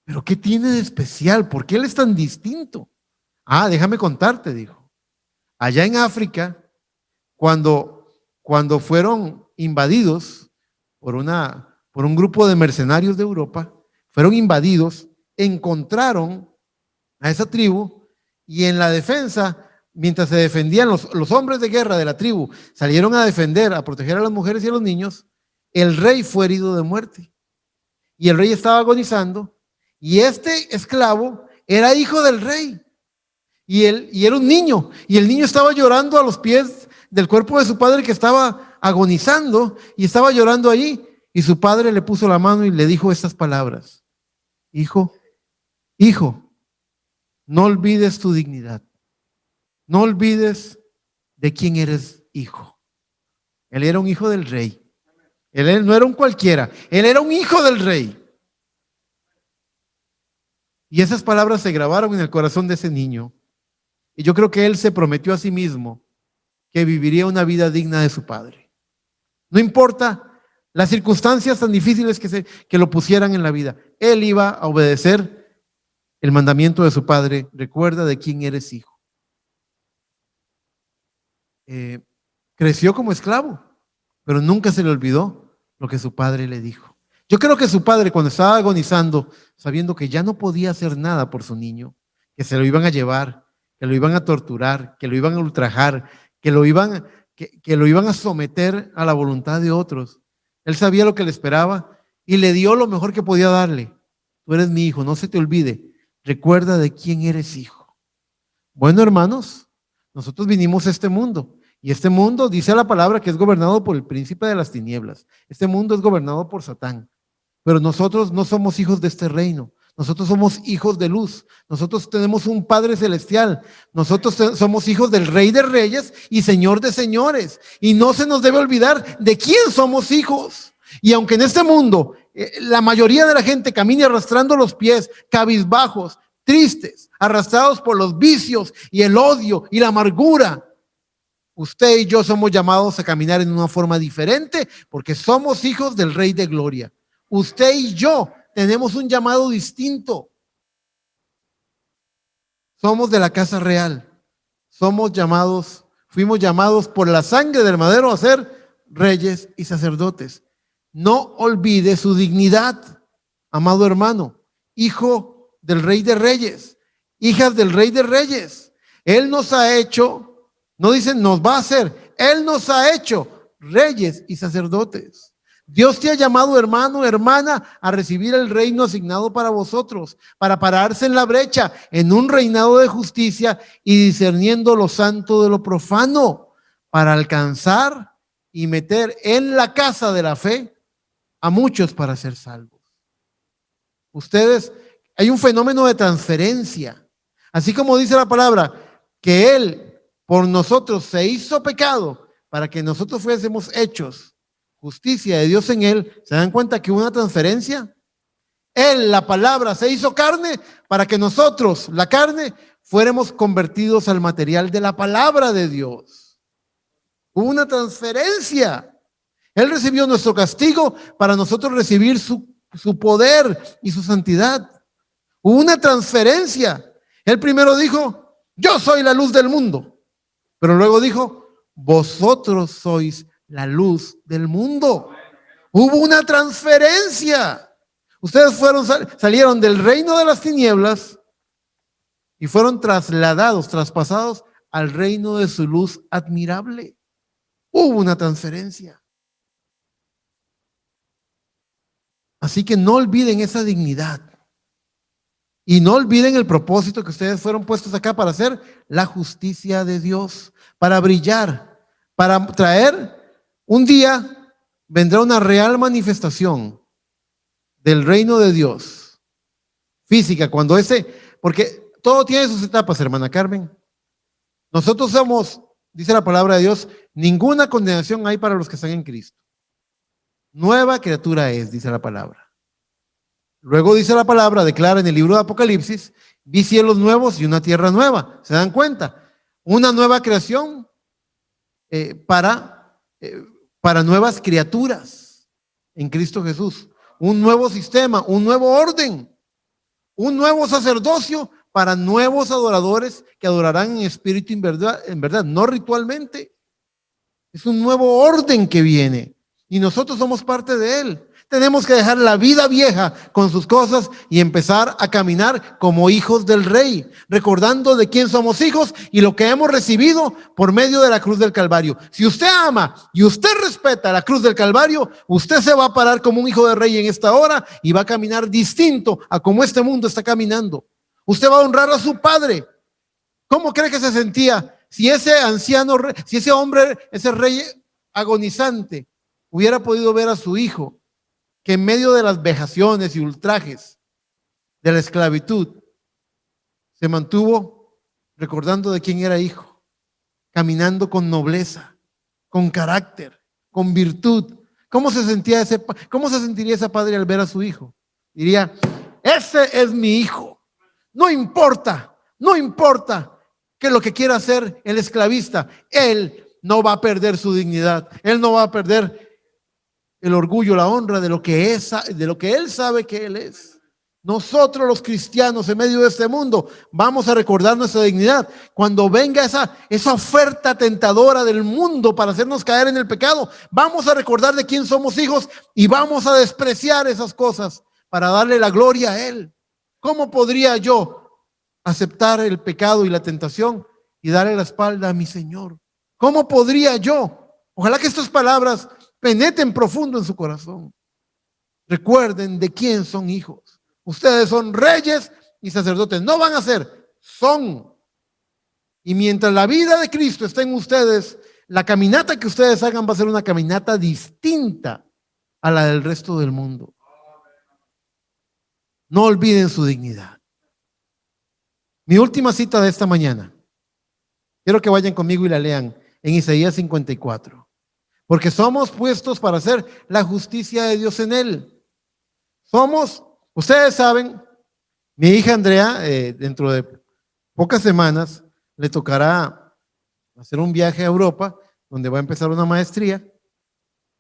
¿Pero qué tiene de especial? ¿Por qué él es tan distinto? Ah, déjame contarte, dijo. Allá en África, cuando fueron invadidos por un grupo de mercenarios de Europa, fueron invadidos, encontraron a esa tribu y en la defensa, mientras se defendían los hombres de guerra de la tribu, salieron a defender, a proteger a las mujeres y a los niños, el rey fue herido de muerte. Y el rey estaba agonizando y este esclavo era hijo del rey. Y era un niño, y el niño estaba llorando a los pies del cuerpo de su padre que estaba agonizando y estaba llorando ahí. Y su padre le puso la mano y le dijo estas palabras: hijo, no olvides tu dignidad, no olvides de quién eres hijo. Él era un hijo del rey, él no era un cualquiera, él era un hijo del rey. Y esas palabras se grabaron en el corazón de ese niño. Y yo creo que él se prometió a sí mismo que viviría una vida digna de su padre. No importa las circunstancias tan difíciles que lo pusieran en la vida. Él iba a obedecer el mandamiento de su padre. Recuerda de quién eres hijo. Creció como esclavo, pero nunca se le olvidó lo que su padre le dijo. Yo creo que su padre, cuando estaba agonizando, sabiendo que ya no podía hacer nada por su niño, que se lo iban a llevar, que lo iban a torturar, que lo iban a ultrajar, que lo iban a someter a la voluntad de otros. Él sabía lo que le esperaba y le dio lo mejor que podía darle. Tú eres mi hijo, no se te olvide. Recuerda de quién eres hijo. Bueno, hermanos, nosotros vinimos a este mundo y este mundo dice la palabra que es gobernado por el príncipe de las tinieblas. Este mundo es gobernado por Satán, pero nosotros no somos hijos de este reino. Nosotros somos hijos de luz. Nosotros tenemos un Padre celestial. Nosotros somos hijos del Rey de Reyes y Señor de Señores. Y no se nos debe olvidar de quién somos hijos. Y aunque en este mundo la mayoría de la gente camine arrastrando los pies, cabizbajos, tristes, arrastrados por los vicios y el odio y la amargura, usted y yo somos llamados a caminar en una forma diferente porque somos hijos del Rey de Gloria. Usted y yo tenemos un llamado distinto. Somos de la casa real. Fuimos llamados por la sangre del madero a ser reyes y sacerdotes. No olvide su dignidad, amado hermano, hijo del Rey de Reyes, hijas del Rey de Reyes. Él nos ha hecho, no dicen nos va a hacer, Él nos ha hecho reyes y sacerdotes. Dios te ha llamado, hermano, hermana, a recibir el reino asignado para vosotros, para pararse en la brecha, en un reinado de justicia y discerniendo lo santo de lo profano, para alcanzar y meter en la casa de la fe a muchos para ser salvos. Ustedes, hay un fenómeno de transferencia, así como dice la palabra, que Él por nosotros se hizo pecado para que nosotros fuésemos hechos justicia de Dios en Él. ¿Se dan cuenta que hubo una transferencia? Él, la palabra, se hizo carne para que nosotros, la carne, fuéramos convertidos al material de la palabra de Dios. Hubo una transferencia. Él recibió nuestro castigo para nosotros recibir su poder y su santidad. Hubo una transferencia. Él primero dijo, yo soy la luz del mundo. Pero luego dijo, vosotros sois la luz del mundo. Hubo una transferencia. Ustedes salieron del reino de las tinieblas y fueron traspasados al reino de su luz admirable. Hubo una transferencia. Así que no olviden esa dignidad. Y no olviden el propósito que ustedes fueron puestos acá para hacer la justicia de Dios, para brillar, para traer. Un día vendrá una real manifestación del reino de Dios, física, porque todo tiene sus etapas, hermana Carmen. Nosotros somos, dice la palabra de Dios, ninguna condenación hay para los que están en Cristo. Nueva criatura es, dice la palabra. Luego dice la palabra, declara en el libro de Apocalipsis, vi cielos nuevos y una tierra nueva. ¿Se dan cuenta? Una nueva creación para nuevas criaturas en Cristo Jesús. Un nuevo sistema, un nuevo orden, un nuevo sacerdocio para nuevos adoradores que adorarán en espíritu y en verdad, no ritualmente. Es un nuevo orden que viene y nosotros somos parte de él. Tenemos que dejar la vida vieja con sus cosas y empezar a caminar como hijos del Rey, recordando de quién somos hijos y lo que hemos recibido por medio de la cruz del Calvario. Si usted ama y usted respeta la cruz del Calvario, usted se va a parar como un hijo del Rey en esta hora y va a caminar distinto a como este mundo está caminando. Usted va a honrar a su padre. ¿Cómo cree que se sentía si ese anciano, si ese hombre, ese rey agonizante hubiera podido ver a su hijo, que en medio de las vejaciones y ultrajes de la esclavitud se mantuvo recordando de quién era hijo, caminando con nobleza, con carácter, con virtud? ¿Cómo se sentiría ese padre al ver a su hijo? Diría, ese es mi hijo. No importa que lo que quiera hacer el esclavista, él no va a perder su dignidad, él no va a perder el orgullo, la honra de lo que es, de lo que él sabe que él es. Nosotros los cristianos en medio de este mundo vamos a recordar nuestra dignidad. Cuando venga esa oferta tentadora del mundo para hacernos caer en el pecado, vamos a recordar de quién somos hijos y vamos a despreciar esas cosas para darle la gloria a él. ¿Cómo podría yo aceptar el pecado y la tentación y darle la espalda a mi Señor? ¿Cómo podría yo? Ojalá que estas palabras penetren profundo en su corazón. Recuerden de quién son hijos. Ustedes son reyes y sacerdotes. No van a ser, son. Y mientras la vida de Cristo esté en ustedes, la caminata que ustedes hagan va a ser una caminata distinta a la del resto del mundo. No olviden su dignidad. Mi última cita de esta mañana. Quiero que vayan conmigo y la lean en Isaías 54. Porque somos puestos para hacer la justicia de Dios en él. Ustedes saben, mi hija Andrea, dentro de pocas semanas, le tocará hacer un viaje a Europa, donde va a empezar una maestría,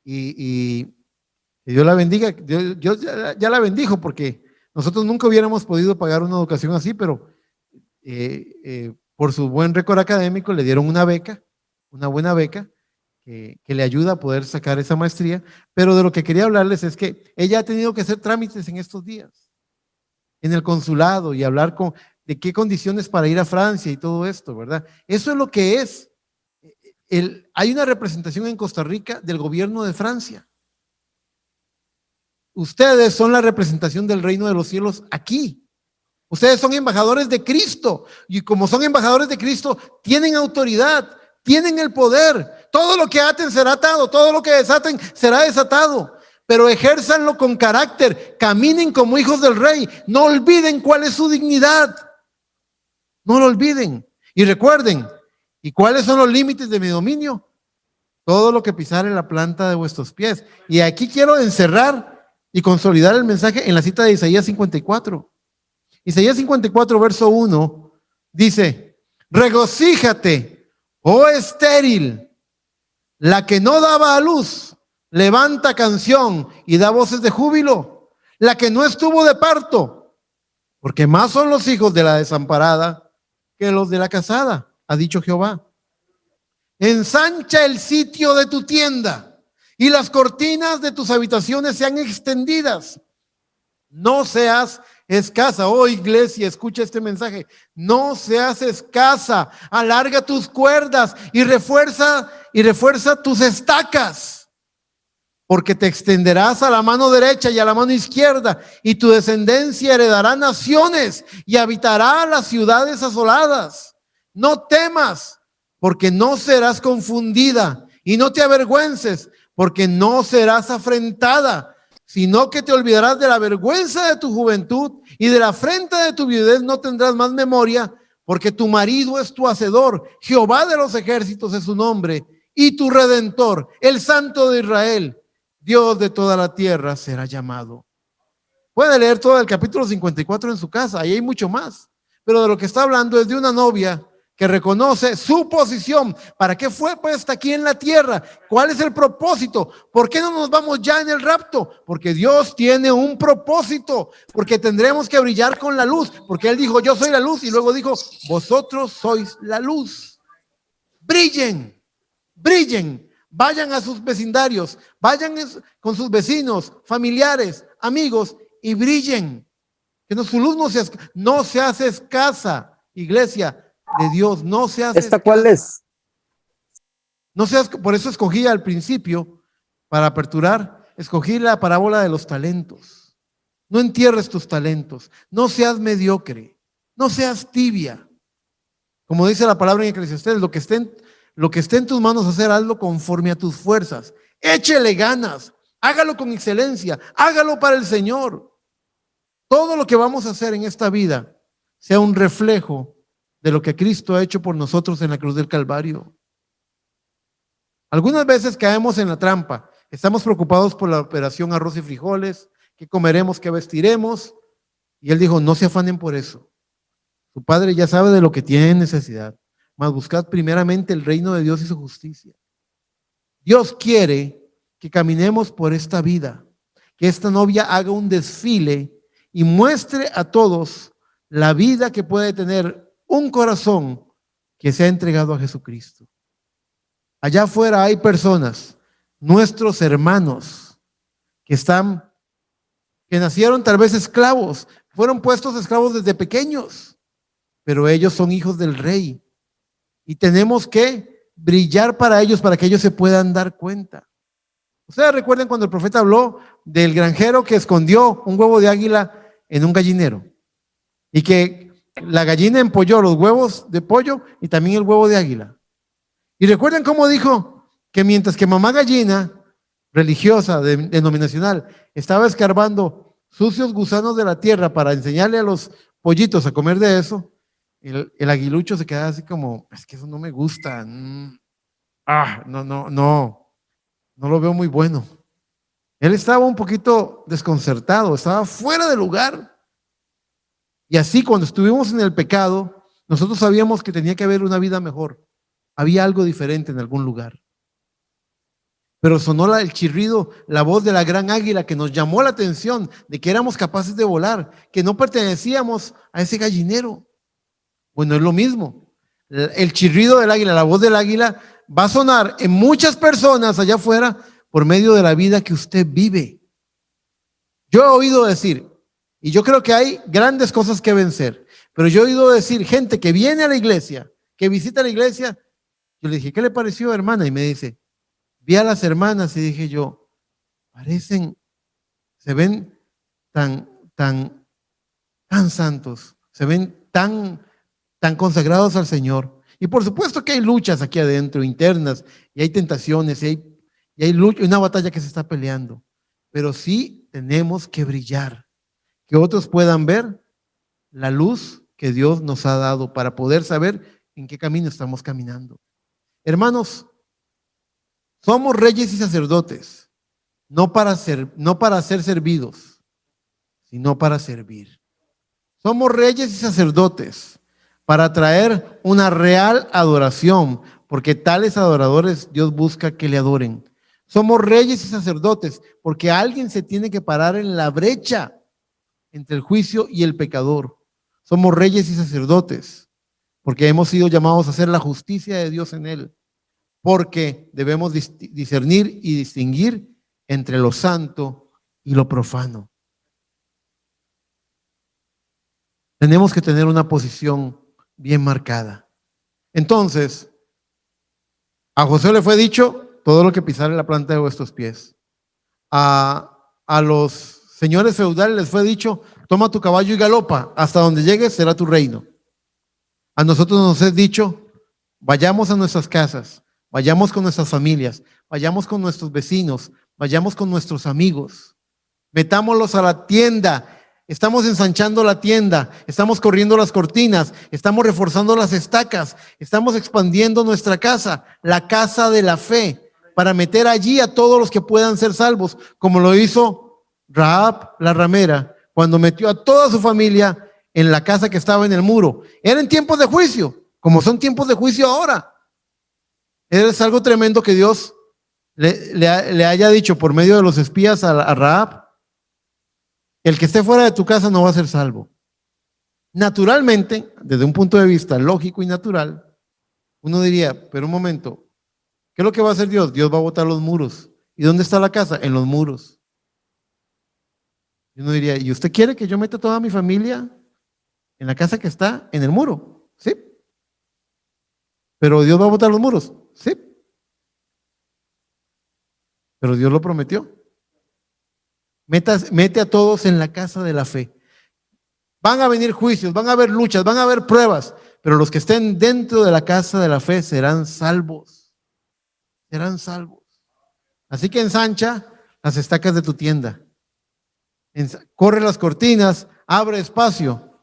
y que Dios la bendiga. Dios ya la bendijo, porque nosotros nunca hubiéramos podido pagar una educación así, pero por su buen récord académico le dieron una beca, una buena beca, que le ayuda a poder sacar esa maestría. Pero de lo que quería hablarles es que ella ha tenido que hacer trámites en estos días en el consulado y hablar de qué condiciones para ir a Francia y todo esto, ¿verdad? Eso es lo que es. Hay una representación en Costa Rica del gobierno de Francia. Ustedes son la representación del reino de los cielos aquí. Ustedes son embajadores de Cristo y como son embajadores de Cristo, tienen autoridad, tienen el poder. Todo lo que aten será atado, todo lo que desaten será desatado. Pero ejérzanlo con carácter, caminen como hijos del Rey. No olviden cuál es su dignidad. No lo olviden. Y recuerden, ¿y cuáles son los límites de mi dominio? Todo lo que pisare la planta de vuestros pies. Y aquí quiero encerrar y consolidar el mensaje en la cita de Isaías 54. Isaías 54, verso 1, dice, regocíjate, oh estéril, la que no daba a luz, levanta canción y da voces de júbilo. La que no estuvo de parto, porque más son los hijos de la desamparada que los de la casada, ha dicho Jehová. Ensancha el sitio de tu tienda y las cortinas de tus habitaciones sean extendidas. No seas escasa. Oh iglesia, escucha este mensaje. No seas escasa. Alarga tus cuerdas y refuerza tus estacas, porque te extenderás a la mano derecha y a la mano izquierda, y tu descendencia heredará naciones y habitará las ciudades asoladas. No temas, porque no serás confundida, y no te avergüences, porque no serás afrentada, sino que te olvidarás de la vergüenza de tu juventud y de la afrenta de tu viudez no tendrás más memoria, porque tu marido es tu hacedor, Jehová de los ejércitos es su nombre, y tu redentor, el Santo de Israel, Dios de toda la tierra será llamado. Puede leer todo el capítulo 54 en su casa, ahí hay mucho más. Pero de lo que está hablando es de una novia que reconoce su posición. ¿Para qué fue puesta aquí en la tierra? ¿Cuál es el propósito? ¿Por qué no nos vamos ya en el rapto? Porque Dios tiene un propósito, porque tendremos que brillar con la luz, porque Él dijo, yo soy la luz, y luego dijo, vosotros sois la luz. Brillen, brillen, vayan a sus vecindarios, vayan con sus vecinos, familiares, amigos, y brillen. Que su luz no se hace escasa, iglesia de Dios, no se hace ¿Esta escasa. cuál es? No seas, por eso escogí al principio, para aperturar, escogí la parábola de los talentos. No entierres tus talentos, no seas mediocre, no seas tibia. Como dice la palabra en Eclesiastés, lo que esté en tus manos hacer, hazlo conforme a tus fuerzas. Échele ganas, hágalo con excelencia, hágalo para el Señor. Todo lo que vamos a hacer en esta vida sea un reflejo de lo que Cristo ha hecho por nosotros en la cruz del Calvario. Algunas veces caemos en la trampa. Estamos preocupados por la operación arroz y frijoles, qué comeremos, qué vestiremos. Y Él dijo, no se afanen por eso. Su Padre ya sabe de lo que tienen necesidad. Mas buscad primeramente el reino de Dios y su justicia. Dios quiere que caminemos por esta vida, que esta novia haga un desfile y muestre a todos la vida que puede tener un corazón que se ha entregado a Jesucristo. Allá afuera hay personas, nuestros hermanos, que nacieron tal vez esclavos, fueron puestos esclavos desde pequeños, pero ellos son hijos del Rey y tenemos que brillar para ellos, para que ellos se puedan dar cuenta. Ustedes recuerdan cuando el profeta habló del granjero que escondió un huevo de águila en un gallinero y que la gallina empolló los huevos de pollo y también el huevo de águila. Y recuerden cómo dijo que mientras que mamá gallina religiosa, denominacional, estaba escarbando sucios gusanos de la tierra para enseñarle a los pollitos a comer de eso, el aguilucho se quedaba así como, es que eso no me gusta. No lo veo muy bueno. Él estaba un poquito desconcertado, estaba fuera de lugar. Y así cuando estuvimos en el pecado, nosotros sabíamos que tenía que haber una vida mejor. Había algo diferente en algún lugar. Pero sonó el chirrido, la voz de la gran águila que nos llamó la atención de que éramos capaces de volar, que no pertenecíamos a ese gallinero. Bueno, es lo mismo. El chirrido del águila, la voz del águila va a sonar en muchas personas allá afuera por medio de la vida que usted vive. Yo he oído decir, y yo creo que hay grandes cosas que vencer, pero yo he oído decir gente que viene a la iglesia, que visita la iglesia. Yo le dije, ¿qué le pareció, hermana? Y me dice, vi a las hermanas y dije yo, se ven tan santos, se ven tan consagrados al Señor. Y por supuesto que hay luchas aquí adentro, internas, y hay tentaciones, y hay lucha, una batalla que se está peleando. Pero sí tenemos que brillar, que otros puedan ver la luz que Dios nos ha dado para poder saber en qué camino estamos caminando. Hermanos, somos reyes y sacerdotes, no para ser servidos, sino para servir. Somos reyes y sacerdotes para traer una real adoración, porque tales adoradores Dios busca que le adoren. Somos reyes y sacerdotes porque alguien se tiene que parar en la brecha entre el juicio y el pecador. Somos reyes y sacerdotes porque hemos sido llamados a hacer la justicia de Dios en él, porque debemos discernir y distinguir entre lo santo y lo profano. Tenemos que tener una posición bien marcada. Entonces, a Josué le fue dicho, todo lo que pisare la planta de vuestros pies. A los señores feudales les fue dicho, toma tu caballo y galopa, hasta donde llegues será tu reino. A nosotros nos es dicho, vayamos a nuestras casas, vayamos con nuestras familias, vayamos con nuestros vecinos, vayamos con nuestros amigos, metámoslos a la tienda. Estamos ensanchando la tienda, estamos corriendo las cortinas, estamos reforzando las estacas, estamos expandiendo nuestra casa, la casa de la fe, para meter allí a todos los que puedan ser salvos, como lo hizo Rahab la ramera cuando metió a toda su familia en la casa que estaba en el muro. Eran tiempos de juicio, como son tiempos de juicio ahora. Es algo tremendo que Dios le haya dicho por medio de los espías a Rahab: el que esté fuera de tu casa no va a ser salvo. Naturalmente, desde un punto de vista lógico y natural, uno diría, pero un momento, ¿qué es lo que va a hacer Dios? Dios va a botar los muros. ¿Y dónde está la casa? En los muros. Y uno diría, ¿y usted quiere que yo meta toda mi familia en la casa que está en el muro? Sí. ¿Pero Dios va a botar los muros? Sí. Pero Dios lo prometió. Mete a todos en la casa de la fe. Van a venir juicios, van a haber luchas, van a haber pruebas, pero los que estén dentro de la casa de la fe serán salvos. Serán salvos. Así que ensancha las estacas de tu tienda. Corre las cortinas, abre espacio,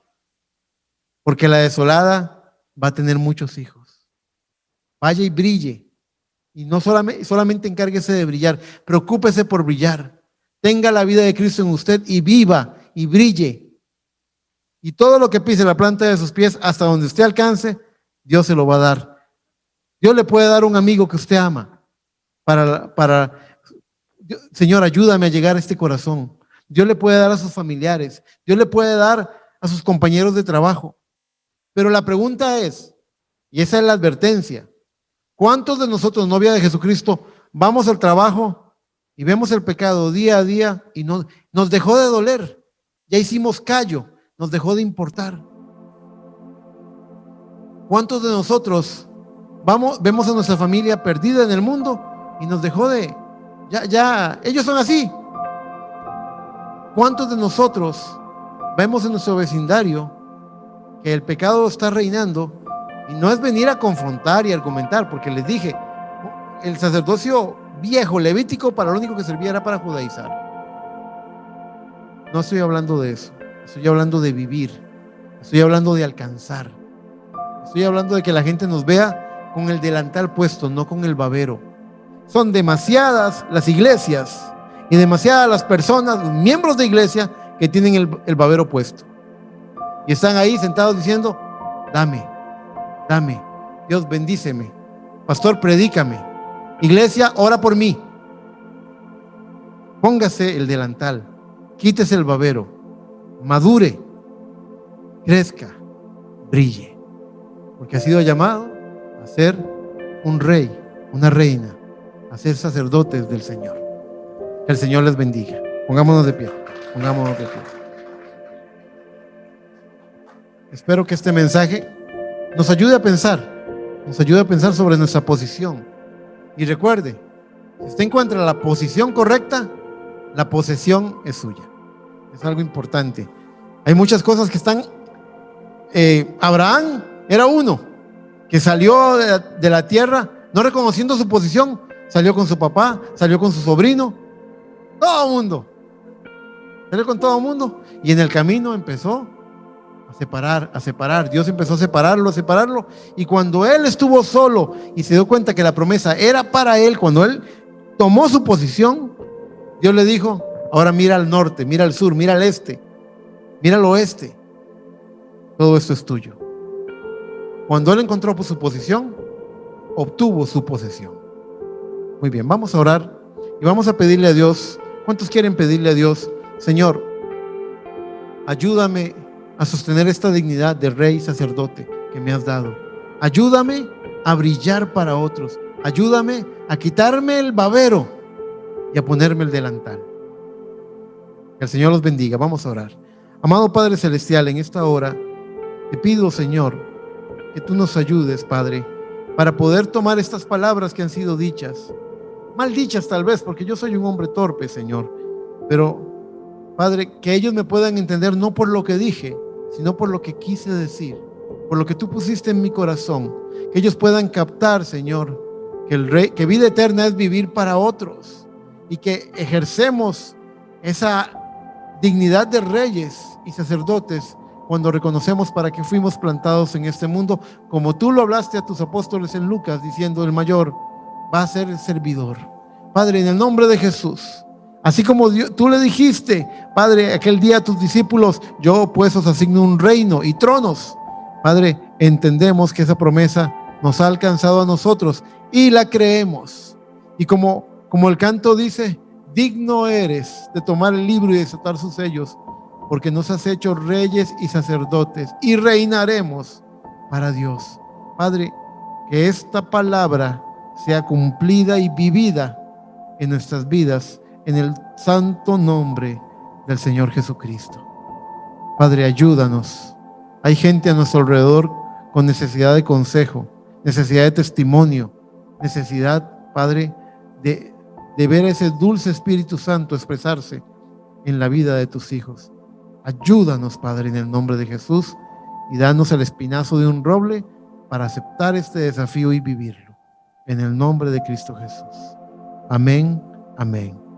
porque la desolada va a tener muchos hijos. Vaya y brille. Y no solamente encárguese de brillar, preocúpese por brillar. Tenga la vida de Cristo en usted y viva y brille. Y todo lo que pise la planta de sus pies, hasta donde usted alcance, Dios se lo va a dar. Dios le puede dar un amigo que usted ama Señor, ayúdame a llegar a este corazón. Dios le puede dar a sus familiares. Dios le puede dar a sus compañeros de trabajo. Pero la pregunta es, y esa es la advertencia: ¿cuántos de nosotros, novia de Jesucristo, vamos al trabajo y vemos el pecado día a día y nos dejó de doler? Ya hicimos callo, nos dejó de importar. ¿Cuántos de nosotros vemos a nuestra familia perdida en el mundo y nos dejó de... ellos son así? ¿Cuántos de nosotros vemos en nuestro vecindario que el pecado está reinando? Y no es venir a confrontar y argumentar, porque les dije, el sacerdocio viejo, levítico, para lo único que servía era para judaizar. No estoy hablando de eso. Estoy hablando de vivir. Estoy hablando de alcanzar. Estoy hablando de que la gente nos vea con el delantal puesto, no con el babero. Son demasiadas las iglesias y demasiadas las personas, los miembros de iglesia, que tienen el babero puesto. Y están ahí sentados diciendo, dame, Dios bendíceme, pastor predícame, iglesia ora por mí. Póngase el delantal, quítese el babero, madure, crezca, brille, porque ha sido llamado a ser un rey, una reina, a ser sacerdotes del Señor. Que el Señor les bendiga. Pongámonos de pie. Espero que este mensaje nos ayude a pensar sobre nuestra posición. Y recuerde, si usted encuentra la posición correcta, la posesión es suya. Es algo importante. Hay muchas cosas que están... Abraham era uno que salió de la tierra no reconociendo su posición. Salió con su papá, salió con su sobrino, todo el mundo. Salió con todo el mundo. Y en el camino empezó a separar. Dios empezó a separarlo. Y cuando él estuvo solo y se dio cuenta que la promesa era para él, cuando él tomó su posición, Dios le dijo, ahora mira al norte, mira al sur, mira al este, mira al oeste. Todo esto es tuyo. Cuando él encontró su posición, obtuvo su posesión. Muy bien, vamos a orar y vamos a pedirle a Dios. ¿Cuántos quieren pedirle a Dios? Señor, ayúdame a sostener esta dignidad de rey sacerdote que me has dado. Ayúdame a brillar para otros. Ayúdame a quitarme el babero y a ponerme el delantal. Que el Señor los bendiga. Vamos a orar. Amado Padre Celestial, en esta hora te pido, Señor, que tú nos ayudes, Padre, para poder tomar estas palabras que han sido dichas, mal dichas tal vez, porque yo soy un hombre torpe, Señor, pero Padre, que ellos me puedan entender no por lo que dije, sino por lo que quise decir, por lo que tú pusiste en mi corazón, que ellos puedan captar, Señor, que vida eterna es vivir para otros y que ejercemos esa dignidad de reyes y sacerdotes cuando reconocemos para qué fuimos plantados en este mundo, como tú lo hablaste a tus apóstoles en Lucas, diciendo, el mayor va a ser el servidor. Padre, en el nombre de Jesús, Así como tú le dijiste, Padre, aquel día a tus discípulos, yo pues os asigno un reino y tronos. Padre, entendemos que esa promesa nos ha alcanzado a nosotros y la creemos. Y como el canto dice, digno eres de tomar el libro y desatar sus sellos, porque nos has hecho reyes y sacerdotes y reinaremos para Dios. Padre, que esta palabra sea cumplida y vivida en nuestras vidas, en el santo nombre del Señor Jesucristo. Padre, ayúdanos. Hay gente a nuestro alrededor con necesidad de consejo, necesidad de testimonio, necesidad, Padre, de ver ese dulce Espíritu Santo expresarse en la vida de tus hijos. Ayúdanos, Padre, en el nombre de Jesús, y danos el espinazo de un roble para aceptar este desafío y vivirlo. En el nombre de Cristo Jesús. Amén, amén.